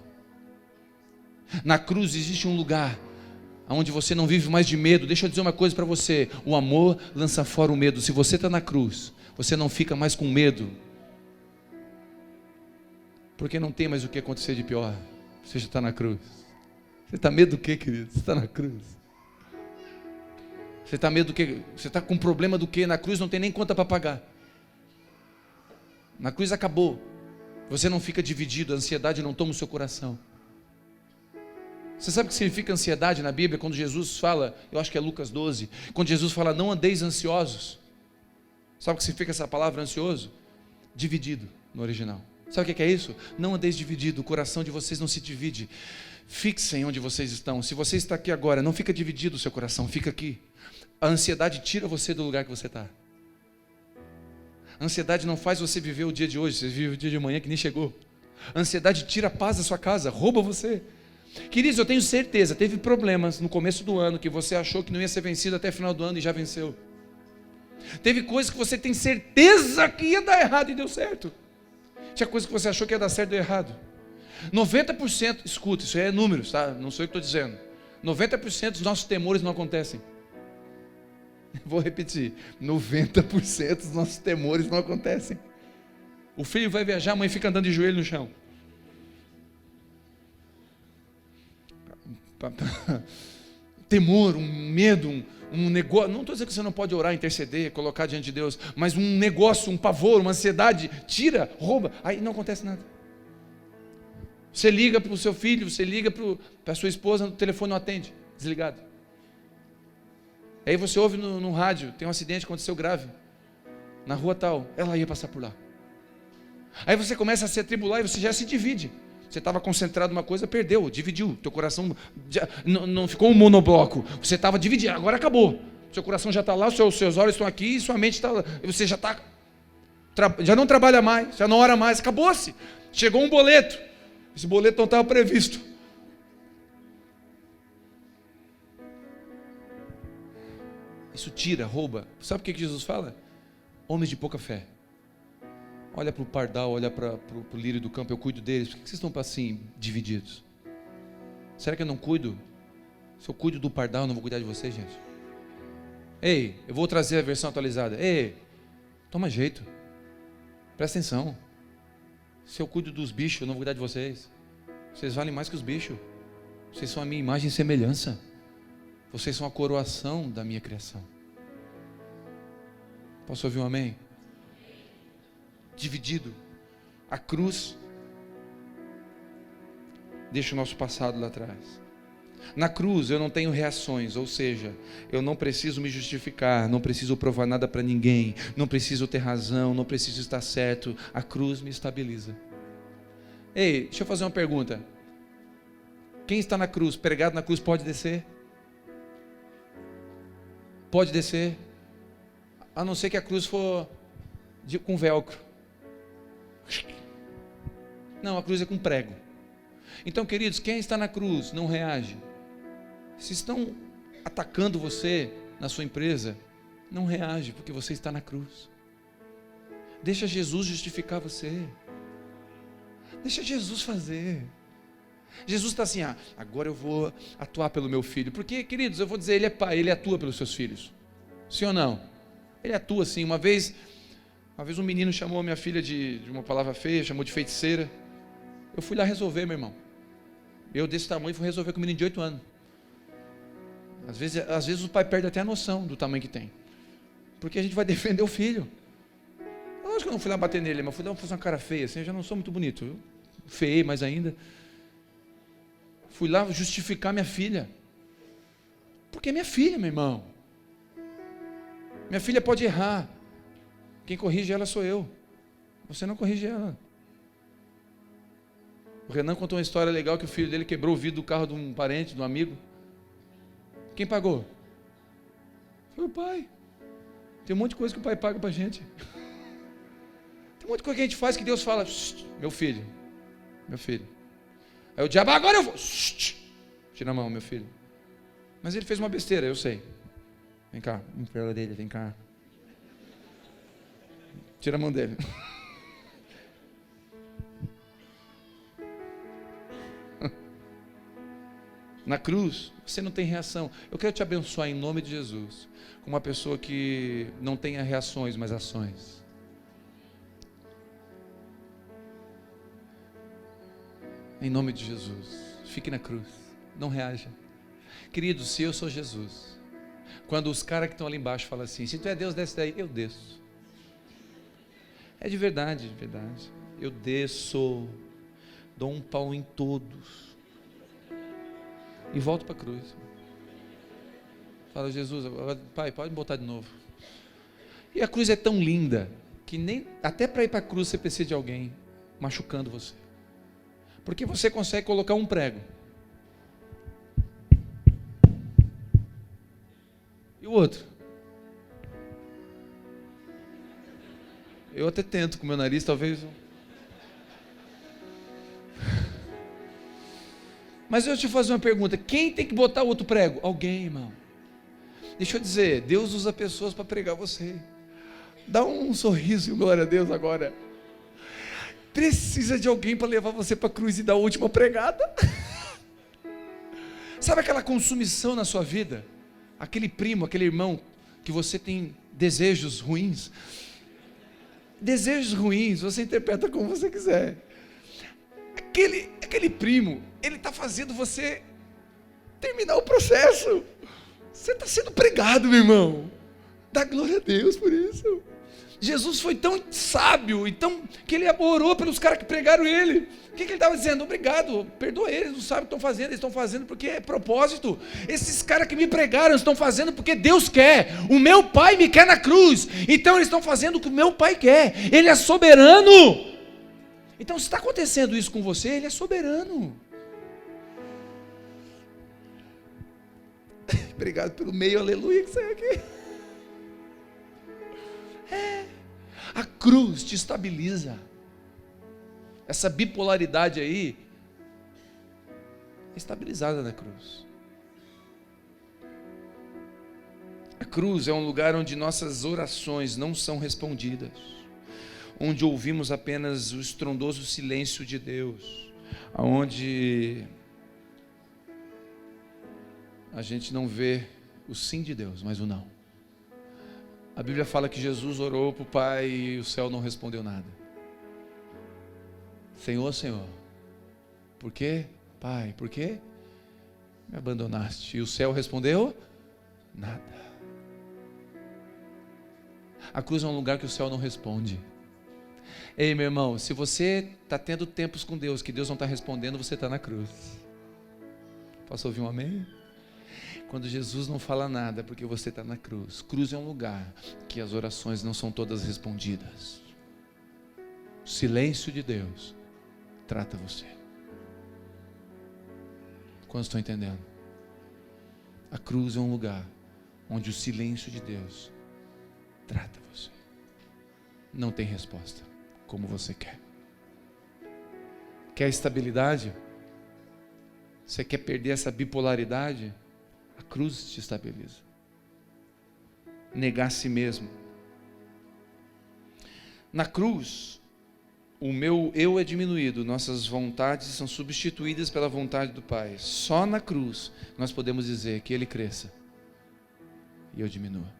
S1: Na cruz existe um lugar onde você não vive mais de medo. Deixa eu dizer uma coisa para você: o amor lança fora o medo. Se você está na cruz, você não fica mais com medo, porque não tem mais o que acontecer de pior. Você já está na cruz. Você está medo do quê, querido? Você está na cruz. Você está medo do quê? Você está com problema do quê? Na cruz não tem nem conta para pagar. Na cruz acabou. Você não fica dividido, a ansiedade não toma o seu coração. Você sabe o que significa ansiedade na Bíblia? Quando Jesus fala, eu acho que é Lucas 12, quando Jesus fala: não andeis ansiosos. Sabe o que significa essa palavra ansioso? Dividido, no original. Sabe o que é isso? Não andeis dividido, o coração de vocês não se divide. Fixem onde vocês estão. Se você está aqui agora, não fica dividido o seu coração, fica aqui. A ansiedade tira você do lugar que você está. A ansiedade não faz você viver o dia de hoje, você vive o dia de amanhã que nem chegou. A ansiedade tira a paz da sua casa, rouba você. Queridos, eu tenho certeza, teve problemas no começo do ano que você achou que não ia ser vencido até o final do ano e já venceu. Teve coisas que você tem certeza que ia dar errado e deu certo. Tinha coisa que você achou que ia dar certo e deu errado. 90%, escuta, isso aí é números, tá? Não sou eu que estou dizendo. 90% dos nossos temores não acontecem. Vou repetir, 90% dos nossos temores não acontecem. O filho vai viajar, a mãe fica andando de joelho no chão. Temor, um medo, um negócio. Não estou dizendo que você não pode orar, interceder, colocar diante de Deus, mas um negócio, um pavor, uma ansiedade, tira, rouba, aí não acontece nada. Você liga para o seu filho, você liga para a sua esposa, o telefone não atende, desligado. Aí você ouve no rádio, tem um acidente, aconteceu grave, na rua tal, ela ia passar por lá. Aí você começa a se atribular e você já se divide. Você estava concentrado numa coisa, perdeu, dividiu. Teu coração não ficou um monobloco. Você estava dividido, agora acabou. Seu coração já está lá, seus olhos estão aqui, e sua mente está lá. E você já não trabalha mais, já não ora mais, acabou-se. Chegou um boleto. Esse boleto não estava previsto. Isso tira, rouba. Sabe o que Jesus fala? Homens de pouca fé. Olha para o pardal, olha para o lírio do campo, eu cuido deles. Por que vocês estão assim, divididos? Será que eu não cuido? Se eu cuido do pardal, eu não vou cuidar de vocês, gente? Ei, eu vou trazer a versão atualizada. Ei, toma jeito. Presta atenção. Se eu cuido dos bichos, eu não vou cuidar de vocês. Vocês valem mais que os bichos. Vocês são a minha imagem e semelhança. Vocês são a coroação da minha criação. Posso ouvir um amém? Dividido. A cruz deixa o nosso passado lá atrás. Na cruz eu não tenho reações, ou seja, eu não preciso me justificar, não preciso provar nada para ninguém, não preciso ter razão, não preciso estar certo. A cruz me estabiliza. Ei, deixa eu fazer uma pergunta. Quem está na cruz, pregado na cruz, pode descer? Pode descer, a não ser que a cruz for com velcro. Não, a cruz é com prego. Então, queridos, quem está na cruz não reage. Se estão atacando você na sua empresa, não reage, porque você está na cruz. Deixa Jesus justificar você. Deixa Jesus fazer. Jesus está assim, agora eu vou atuar pelo meu filho. Porque, queridos, eu vou dizer, ele é pai, ele atua pelos seus filhos. Sim ou não? Ele atua sim. Uma vez um menino chamou a minha filha de uma palavra feia, chamou de feiticeira. Eu fui lá resolver, meu irmão. Eu desse tamanho fui resolver com um menino de 8 anos. Às vezes o pai perde até a noção do tamanho que tem. Porque a gente vai defender o filho. Lógico que eu não fui lá bater nele, mas fui lá fazer uma cara feia, assim, eu já não sou muito bonito. Eu feiei mais ainda. Fui lá justificar minha filha. Porque é minha filha, meu irmão. Minha filha pode errar. Quem corrige ela sou eu. Você não corrige ela. O Renan contou uma história legal que o filho dele quebrou o vidro do carro de um parente, de um amigo. Quem pagou? Foi o pai. Tem um monte de coisa que o pai paga pra gente. Tem um monte de coisa que a gente faz que Deus fala, meu filho. Aí o diabo, agora eu vou. Tira a mão, meu filho. Mas ele fez uma besteira, eu sei. Vem cá, pela orelha, vem cá. Tira a mão dele. Na cruz, você não tem reação. Eu quero te abençoar em nome de Jesus, como uma pessoa que não tenha reações, mas ações. Em nome de Jesus, fique na cruz, não reaja. Querido, se eu sou Jesus, quando os caras que estão ali embaixo falam assim, se tu é Deus, desce daí, eu desço. É de verdade, de verdade. Eu desço, dou um pau em todos e volto para a cruz. Fala, Jesus, pai, pode me botar de novo. E a cruz é tão linda que nem até para ir para a cruz você precisa de alguém machucando você. Porque você consegue colocar um prego. E o outro? Eu até tento com o meu nariz, talvez. Mas eu te fazer uma pergunta: quem tem que botar o outro prego? Alguém, irmão. Deixa eu dizer, Deus usa pessoas para pregar você. Dá um sorriso e glória a Deus agora. Precisa de alguém para levar você para a cruz e dar a última pregada. Sabe aquela consumição na sua vida? Aquele primo, aquele irmão que você tem desejos ruins. Desejos ruins, você interpreta como você quiser. Aquele primo, ele está fazendo você terminar o processo. Você está sendo pregado, meu irmão. Dá glória a Deus por isso. Jesus foi tão sábio, que ele orou pelos caras que pregaram ele. O que ele estava dizendo? Obrigado, perdoa eles, não sabem o que estão fazendo. Eles estão fazendo porque é propósito. Esses caras que me pregaram estão fazendo porque Deus quer. O meu Pai me quer na cruz. Então eles estão fazendo o que o meu Pai quer. Ele é soberano. Então se está acontecendo isso com você, Ele é soberano. Obrigado pelo meio, aleluia, que saiu aqui. A cruz te estabiliza. Essa bipolaridade aí é estabilizada na cruz. A cruz é um lugar onde nossas orações não são respondidas, onde ouvimos apenas o estrondoso silêncio de Deus, onde a gente não vê o sim de Deus, mas o não. A Bíblia fala que Jesus orou para o Pai e o céu não respondeu nada. Senhor, Senhor, por quê? Pai, por quê me abandonaste? E o céu respondeu? Nada. A cruz é um lugar que o céu não responde. Ei, meu irmão, se você está tendo tempos com Deus que Deus não está respondendo, você está na cruz. Posso ouvir um amém? Quando Jesus não fala nada, porque você está na cruz. Cruz é um lugar que as orações não são todas respondidas. O silêncio de Deus trata você. Quantos estão entendendo? A cruz é um lugar onde o silêncio de Deus trata você. Não tem resposta como você quer. Quer estabilidade? Você quer perder essa bipolaridade? A cruz te estabiliza. Negar a si mesmo. Na cruz, o meu eu é diminuído, nossas vontades são substituídas pela vontade do Pai. Só na cruz nós podemos dizer que Ele cresça e eu diminua.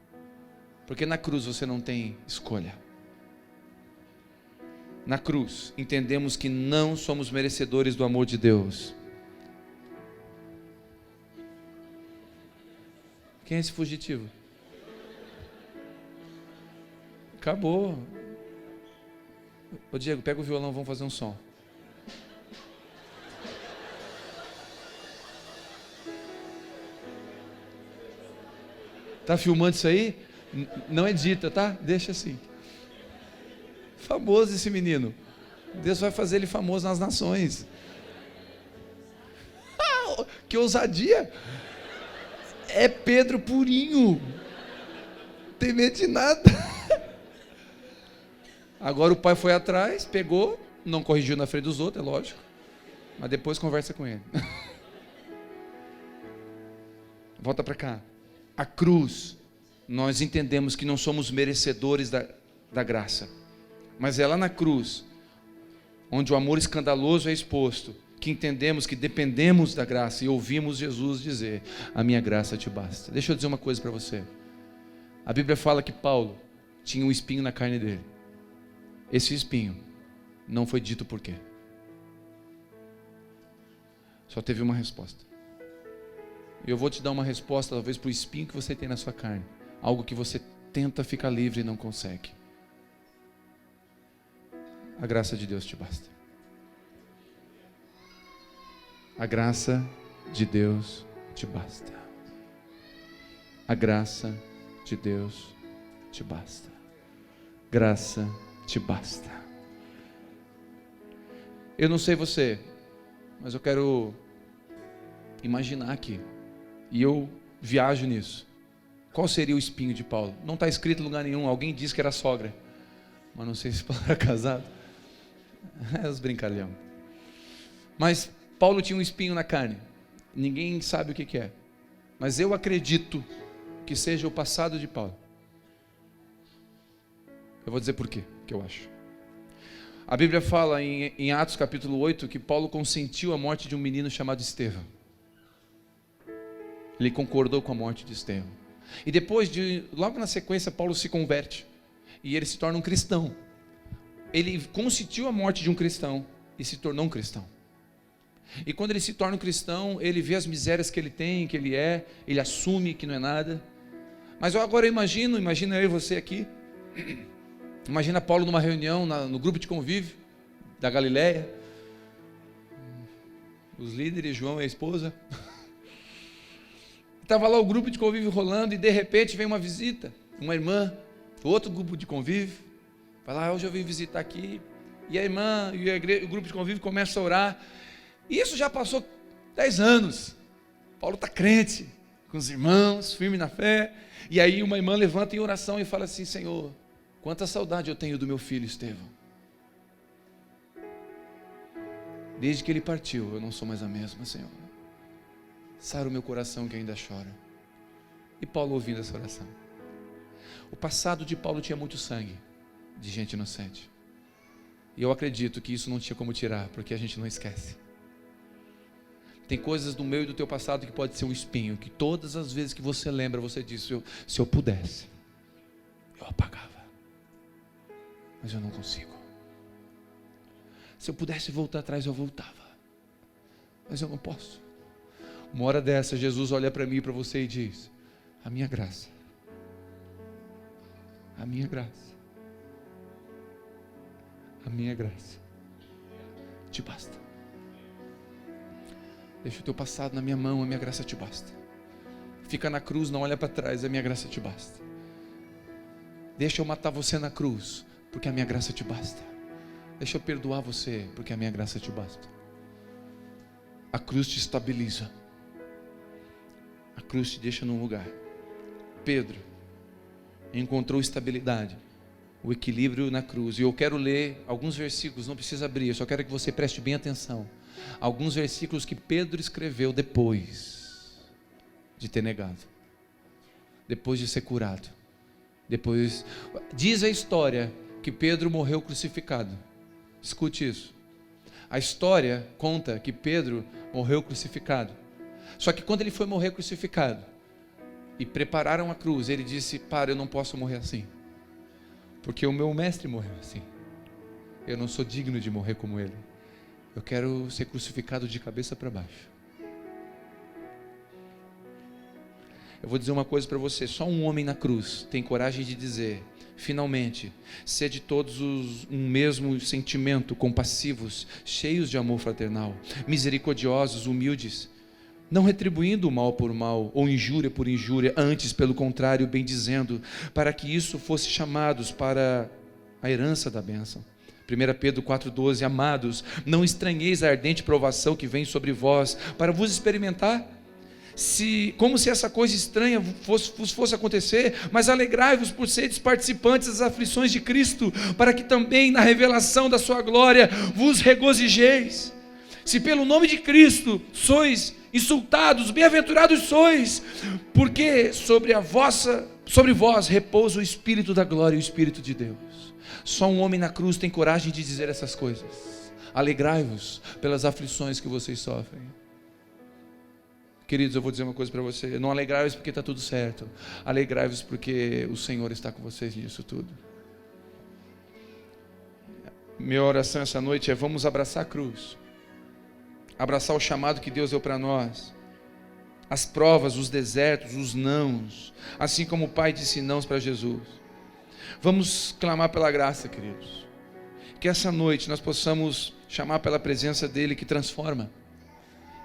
S1: Porque na cruz você não tem escolha. Na cruz entendemos que não somos merecedores do amor de Deus. Quem é esse fugitivo? Acabou. Ô Diego, pega o violão, vamos fazer um som. Tá filmando isso aí? Não edita, tá? Deixa assim. Famoso esse menino. Deus vai fazer ele famoso nas nações. Que ousadia! É Pedro purinho. Não tem medo de nada. Agora o pai foi atrás, pegou, não corrigiu na frente dos outros, é lógico. Mas depois conversa com ele. Volta para cá. A cruz, nós entendemos que não somos merecedores da graça. Mas é lá na cruz, onde o amor escandaloso é exposto, que entendemos que dependemos da graça e ouvimos Jesus dizer: a minha graça te basta. Deixa eu dizer uma coisa para você. A Bíblia fala que Paulo tinha um espinho na carne dele. Esse espinho não foi dito por quê. Só teve uma resposta. E eu vou te dar uma resposta talvez para o espinho que você tem na sua carne. Algo que você tenta ficar livre e não consegue. A graça de Deus te basta. A graça de Deus te basta. A graça de Deus te basta. Graça te basta. Eu não sei você, mas eu quero imaginar aqui. E eu viajo nisso. Qual seria o espinho de Paulo? Não está escrito em lugar nenhum. Alguém disse que era sogra, mas não sei se Paulo era casado. É os brincalhão. Mas Paulo tinha um espinho na carne. Ninguém sabe o que é. Mas eu acredito que seja o passado de Paulo. Eu vou dizer por quê, que eu acho. A Bíblia fala em Atos capítulo 8 que Paulo consentiu a morte de um menino chamado Estevão. Ele concordou com a morte de Estevão. E depois, logo na sequência, Paulo se converte. E ele se torna um cristão. Ele consentiu a morte de um cristão e se tornou um cristão. E quando ele se torna um cristão, ele vê as misérias que ele tem, que ele é, ele assume que não é nada. Mas agora eu imagina eu e você aqui. Imagina Paulo numa reunião, no grupo de convívio da Galileia. Os líderes, João e a esposa. Estava lá o grupo de convívio rolando e de repente vem uma visita, uma irmã, outro grupo de convívio. Vai lá, hoje eu vim visitar aqui. E a irmã e o grupo de convívio começa a orar. E isso já passou 10 anos. Paulo está crente, com os irmãos, firme na fé. E aí uma irmã levanta em oração e fala assim: Senhor, quanta saudade eu tenho do meu filho Estevão. Desde que ele partiu, eu não sou mais a mesma, Senhor. Sara o meu coração que ainda chora. E Paulo ouvindo essa oração. O passado de Paulo tinha muito sangue de gente inocente. E eu acredito que isso não tinha como tirar, porque a gente não esquece. Tem coisas do meu e do teu passado que pode ser um espinho, que todas as vezes que você lembra, você diz: se eu pudesse, eu apagava. Mas eu não consigo. Se eu pudesse voltar atrás, eu voltava. Mas eu não posso. Uma hora dessa, Jesus olha para mim e para você e diz: a minha graça, a minha graça, a minha graça te basta. Deixa o teu passado na minha mão, a minha graça te basta. Fica na cruz, não olha para trás, a minha graça te basta. Deixa eu matar você na cruz, porque a minha graça te basta. Deixa eu perdoar você, porque a minha graça te basta. A cruz te estabiliza. A cruz te deixa num lugar. Pedro encontrou estabilidade, o equilíbrio na cruz. E eu quero ler alguns versículos, não precisa abrir, eu só quero que você preste bem atenção. Alguns versículos que Pedro escreveu depois de ter negado, depois de ser curado. Depois, diz a história que Pedro morreu crucificado. Escute isso. A história conta que Pedro morreu crucificado. Só que quando ele foi morrer crucificado e prepararam a cruz, ele disse: para, eu não posso morrer assim, porque o meu mestre morreu assim. Eu não sou digno de morrer como ele. Eu quero ser crucificado de cabeça para baixo. Eu vou dizer uma coisa para você: só um homem na cruz tem coragem de dizer: finalmente, sede todos um mesmo sentimento, compassivos, cheios de amor fraternal, misericordiosos, humildes, não retribuindo o mal por mal, ou injúria por injúria, antes, pelo contrário, bendizendo, para que isso fosse chamados para a herança da bênção. 1 Pedro 4,12, amados, não estranheis a ardente provação que vem sobre vós, para vos experimentar, como se essa coisa estranha fosse acontecer, mas alegrai-vos por seres participantes das aflições de Cristo, para que também na revelação da sua glória vos regozijeis. Se pelo nome de Cristo sois insultados, bem-aventurados sois, porque sobre vós repousa o Espírito da glória e o Espírito de Deus. Só um homem na cruz tem coragem de dizer essas coisas. Alegrai-vos pelas aflições que vocês sofrem. Queridos, eu vou dizer uma coisa para você: não alegrai-vos porque está tudo certo, alegrai-vos porque o Senhor está com vocês nisso tudo. Minha oração essa noite é: vamos abraçar a cruz, abraçar o chamado que Deus deu para nós, as provas, os desertos, os nãos, assim como o Pai disse nãos para Jesus. Vamos clamar pela graça, queridos, que essa noite nós possamos chamar pela presença dEle que transforma.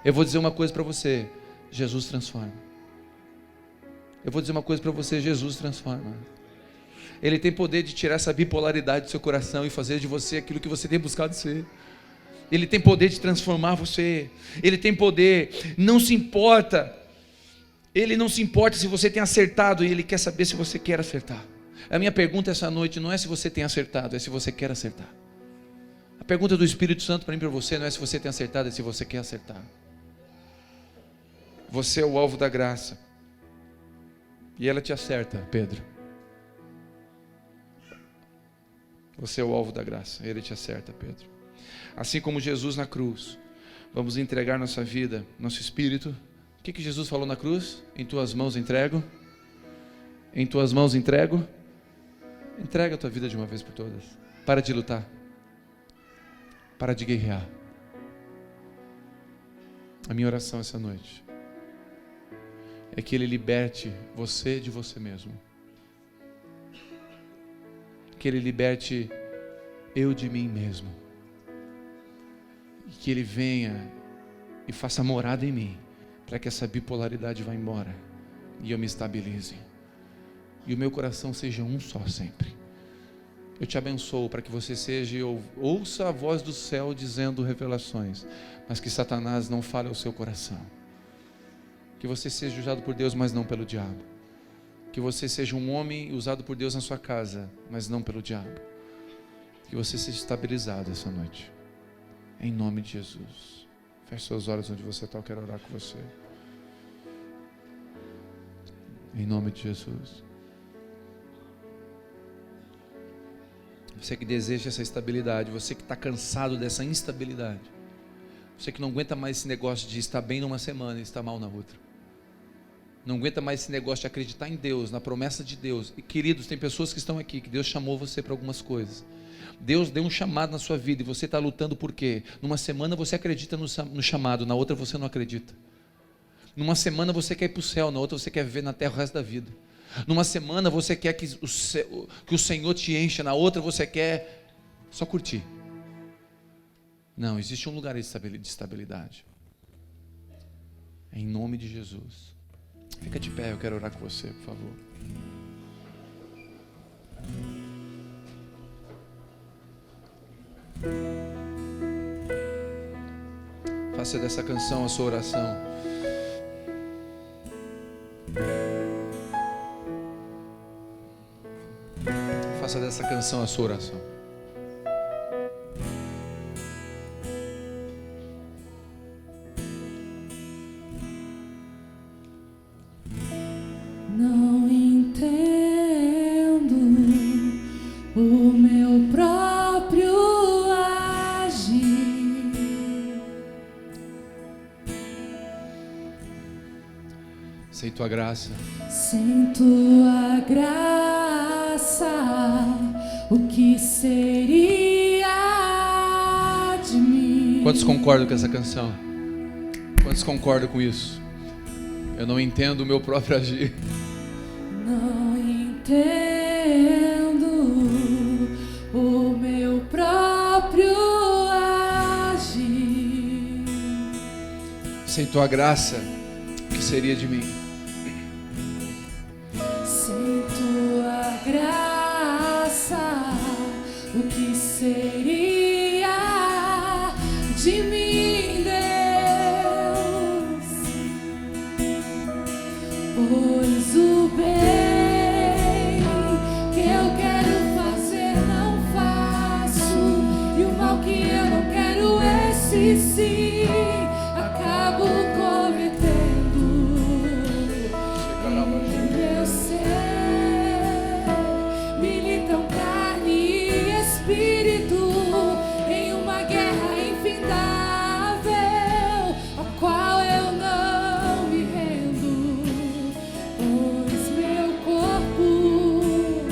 S1: Eu vou dizer uma coisa para você: Jesus transforma. Eu vou dizer uma coisa para você: Jesus transforma. Ele tem poder de tirar essa bipolaridade do seu coração e fazer de você aquilo que você tem buscado ser. Ele tem poder de transformar você. Ele tem poder. Não se importa. Ele não se importa se você tem acertado, e Ele quer saber se você quer acertar. A minha pergunta essa noite não é se você tem acertado, é se você quer acertar. A pergunta do Espírito Santo para mim e para você não é se você tem acertado, é se você quer acertar. Você é o alvo da graça. E ela te acerta, Pedro. Você é o alvo da graça, ele te acerta, Pedro. Assim como Jesus na cruz, vamos entregar nossa vida, nosso espírito. O que Jesus falou na cruz? Em tuas mãos entrego. Em tuas mãos entrego. Entrega a tua vida de uma vez por todas. Para de lutar. Para de guerrear. A minha oração essa noite é que Ele liberte você de você mesmo. Que Ele liberte eu de mim mesmo. E que Ele venha e faça morada em mim, para que essa bipolaridade vá embora e eu me estabilize. E o meu coração seja um só sempre. Eu te abençoo para que você seja, ouça a voz do céu dizendo revelações, mas que Satanás não fale ao seu coração. Que você seja usado por Deus, mas não pelo diabo. Que você seja um homem usado por Deus na sua casa, mas não pelo diabo. Que você seja estabilizado essa noite. Em nome de Jesus. Feche suas olhos onde você está, eu quero orar com você. Em nome de Jesus. Você que deseja essa estabilidade, você que está cansado dessa instabilidade, você que não aguenta mais esse negócio de estar bem numa semana e estar mal na outra, não aguenta mais esse negócio de acreditar em Deus, na promessa de Deus. E queridos, tem pessoas que estão aqui, que Deus chamou você para algumas coisas. Deus deu um chamado na sua vida e você está lutando por quê? Numa semana você acredita no chamado, na outra você não acredita. Numa semana você quer ir para o céu, na outra você quer viver na terra o resto da vida. Numa semana você quer que o Senhor te encha, na outra você quer só curtir. Não, existe um lugar de estabilidade. Em nome de Jesus. Fica de pé, eu quero orar com você, por favor. Faça dessa canção a sua oração. Faça dessa canção a sua oração.
S2: Não entendo o meu próprio agir.
S1: Sem tua graça.
S2: Sem tua graça, o que seria de mim?
S1: Quantos concordam com essa canção? Quantos concordam com isso? Eu não entendo o meu próprio agir.
S2: Não entendo o meu próprio agir.
S1: Sem tua graça, o que seria de mim?
S2: Sem tua graça, o que seria de mim, Deus? Pois o bem que eu quero fazer não faço, e o mal que eu não quero, esse sim acabo cometendo. Meu ser militam carne e espírito em uma guerra infindável, a qual eu não me rendo, pois meu corpo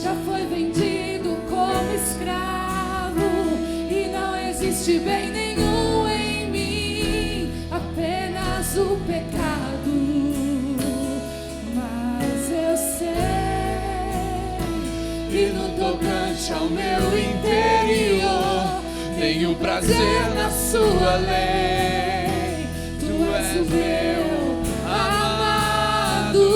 S2: já foi vendido como escravo e não existe bem nenhum em mim, apenas o pecado. Mas eu sei que no tocante ao meu interior tenho prazer na sua lei. Tu és o meu amado,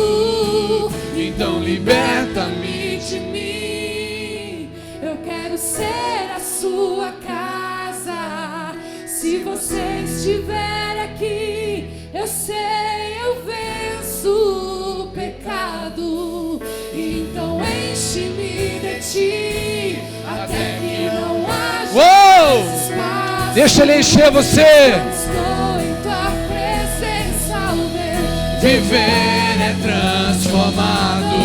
S2: então liberta-me de mim. Eu quero ser a sua casa. Se você estiver aqui, eu sei, eu venço o pecado. Então enche-me de ti, até que não haja
S1: Deixa Ele encher você.
S2: Estou em tua presença, o meu
S1: Viver é transformado.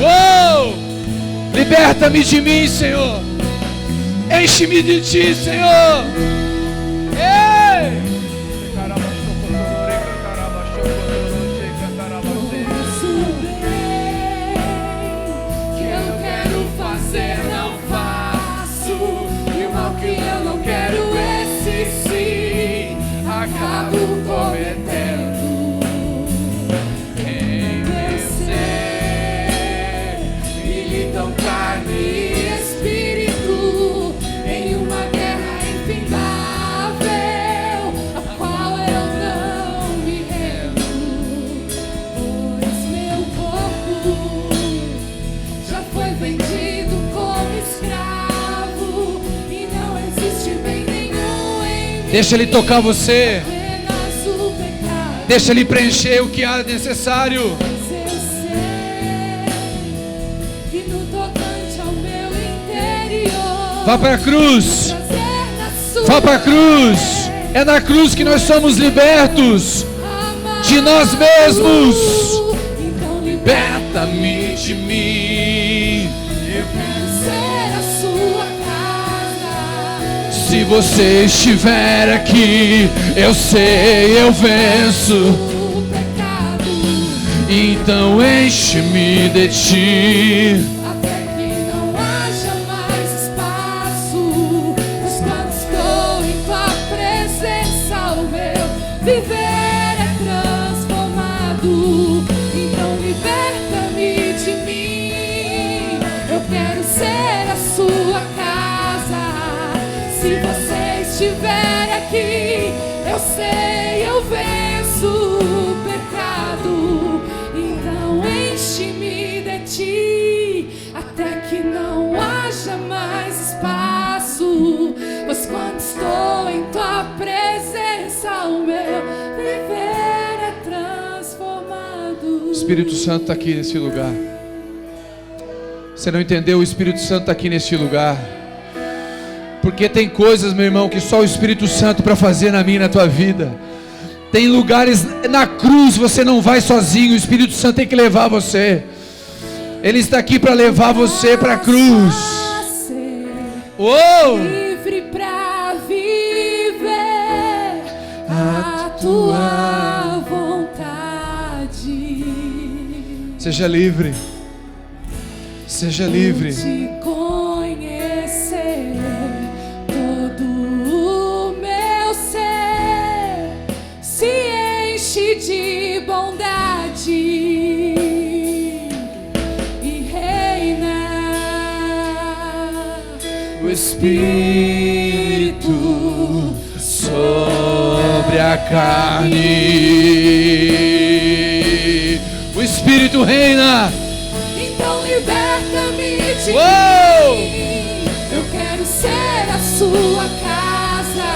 S1: Uou! Liberta-me de mim, Senhor. Enche-me de ti, Senhor. Ei!
S2: que eu quero fazer não faço, e o mal que eu não quero, esse sim acabo cometendo. Em vencer, militam carne e espírito em uma guerra infindável, a qual eu não me rendo, pois meu corpo já foi vendido como escravo e não existe bem nenhum em mim.
S1: Deixa Ele tocar você.
S2: Apenas o pecado.
S1: Deixa Ele preencher o que há necessário.
S2: Mas eu sei que no tocante ao meu interior,
S1: Vá para a cruz.
S2: prazer na sua
S1: Vá para a cruz. É na cruz que nós somos libertos de nós mesmos.
S2: Então
S1: Liberta-me de mim.
S2: eu quero ser a sua casa.
S1: Se você estiver aqui, eu sei, eu venço.
S2: O pecado,
S1: Então enche-me de ti.
S2: até que não haja mais espaço. Pois quando estou em tua presença, o meu viver é transformado. Então liberta-me de mim. Eu quero ser a sua casa. Se você estiver aqui, eu sei, eu venço o pecado. Então enche-me de ti, até que não haja mais espaço. Pois quando estou em tua presença, o meu viver é transformado.
S1: O Espírito Santo está aqui nesse lugar. Você não entendeu? O Espírito Santo está aqui nesse lugar. Porque tem coisas, meu irmão, que só o Espírito Santo para fazer na minha e na tua vida. Tem lugares na cruz, você não vai sozinho. O Espírito Santo tem que levar você. Ele está aqui para levar você para a cruz. Oh!
S2: Livre pra viver a tua vontade.
S1: Seja livre. Seja livre.
S2: Te conhecer, todo o meu ser se enche de bondade e reina
S1: O Espírito sobre a carne. O Espírito reina.
S2: Então liberta-me de
S1: Uou!
S2: mim. Eu quero ser a sua casa.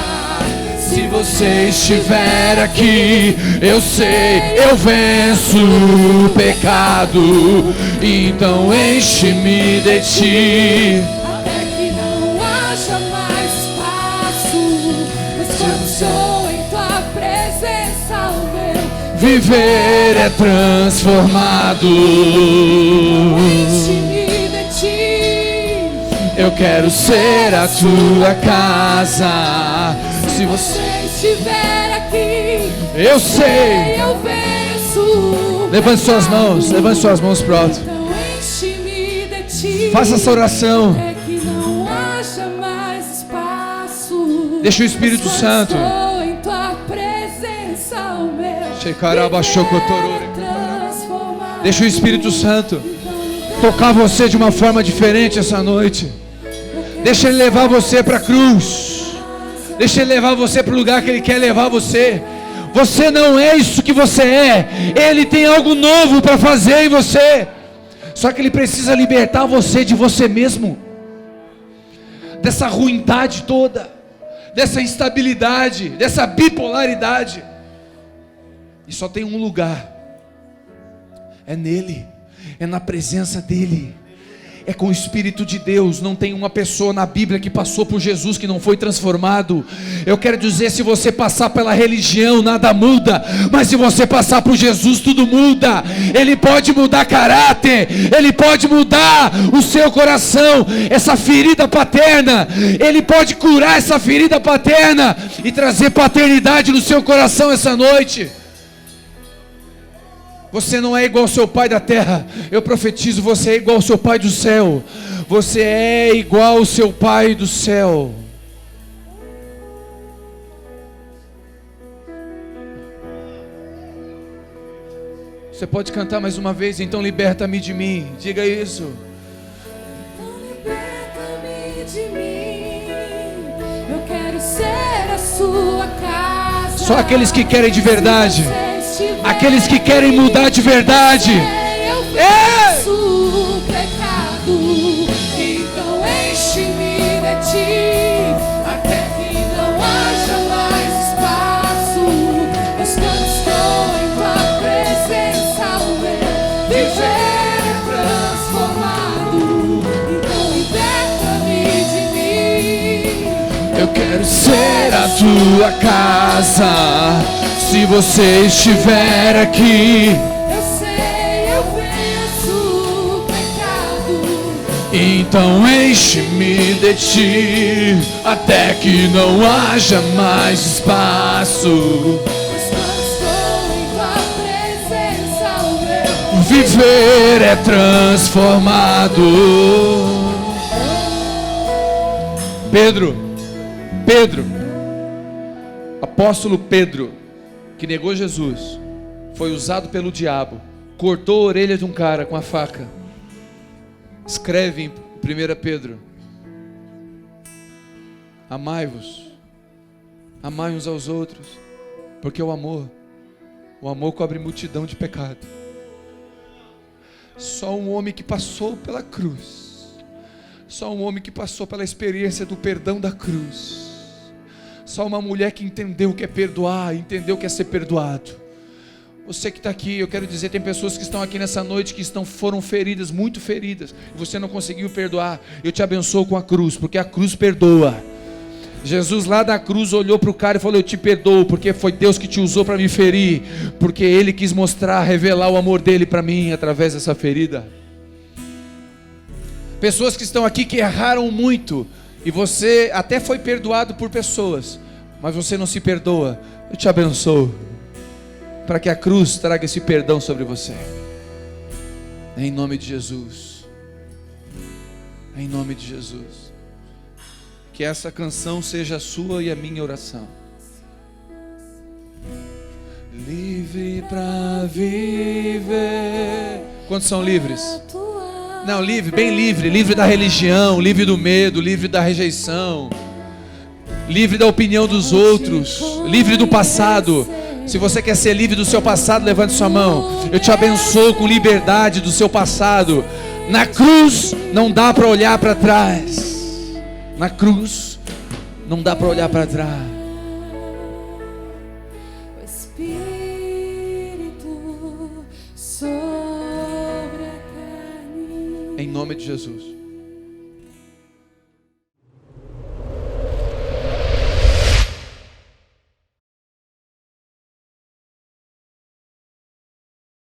S1: Se você estiver aqui, eu sei, eu venço o pecado. Então enche-me de ti.
S2: Até que não haja mais espaço. Mas quando estou em tua presença, o meu
S1: Viver é transformado.
S2: enche-me de ti.
S1: Eu quero ser a tua casa. Se você,
S2: estiver aqui,
S1: eu sei.
S2: eu venço.
S1: Levante suas mãos, levante suas mãos pro alto.
S2: Então enche-me de ti.
S1: Faça essa oração.
S2: É que não haja mais espaço.
S1: Deixa o Espírito
S2: Quando
S1: Santo.
S2: estou em tua presença, o meu
S1: Shekarabachokotorore.
S2: transformado.
S1: Deixa o Espírito Santo tocar você de uma forma diferente essa noite. Deixa Ele levar você para a cruz. Deixa Ele levar você para o lugar que Ele quer levar você. Você não é isso que você é. Ele tem algo novo para fazer em você. Só que Ele precisa libertar você de você mesmo. Dessa ruindade toda. Dessa instabilidade. Dessa bipolaridade. E só tem um lugar. É nele. É na presença dEle. é com o Espírito de Deus. Não tem uma pessoa na Bíblia que passou por Jesus que não foi transformado. Eu quero dizer, se você passar pela religião, nada muda, mas se você passar por Jesus, tudo muda. Ele pode mudar caráter, Ele pode mudar o seu coração, essa ferida paterna. Ele pode curar essa ferida paterna e trazer paternidade no seu coração essa noite. Você não é igual ao seu pai da terra. Eu profetizo, você é igual ao seu pai do céu. Você é igual ao seu pai do céu. Você pode cantar mais uma vez? Então liberta-me de mim. Diga isso.
S2: Então liberta-me de mim. Eu quero ser a sua casa.
S1: Só aqueles que querem de verdade. Aqueles que querem mudar de verdade.
S2: Eu faço o pecado, então enche-me de ti, até que não haja mais espaço. Mas quando estou em tua presença, o meu viver é transformado. Então liberta-me de mim.
S1: Eu quero ser a tua casa. Se você estiver aqui,
S2: Eu sei, eu venço o pecado,
S1: então enche-me de ti, até que não haja mais espaço.
S2: mas quando estou em tua presença, o meu
S1: Viver é transformado. Pedro, apóstolo Pedro, que negou Jesus, foi usado pelo diabo, cortou a orelha de um cara com a faca. Escreve em 1 Pedro: amai-vos, amai uns aos outros, porque o amor cobre multidão de pecado. Só um homem que passou pela cruz, só um homem que passou pela experiência do perdão da cruz, só uma mulher que entendeu o que é perdoar, entendeu o que é ser perdoado. Você que está aqui, eu quero dizer, tem pessoas que estão aqui nessa noite que foram feridas, muito feridas, e você não conseguiu perdoar. Eu te abençoo com a cruz, porque a cruz perdoa. Jesus lá da cruz olhou para o cara e falou: eu te perdoo, porque foi Deus que te usou para me ferir, porque Ele quis mostrar, revelar o amor dEle para mim através dessa ferida. Pessoas que estão aqui que erraram muito, e você até foi perdoado por pessoas, mas você não se perdoa. Eu te abençoo, para que a cruz traga esse perdão sobre você. Em nome de Jesus. Em nome de Jesus. Que essa canção seja a sua e a minha oração. Livre para viver. Quantos são livres? Não, livre, bem livre. Livre da religião, livre do medo, livre da rejeição, livre da opinião dos outros, livre do passado. Se você quer ser livre do seu passado, levante sua mão. Eu te abençoo com liberdade do seu passado. Na cruz não dá para olhar para trás. Na cruz não dá para olhar para trás.
S2: o Espírito sobre a carne.
S1: Em nome de Jesus.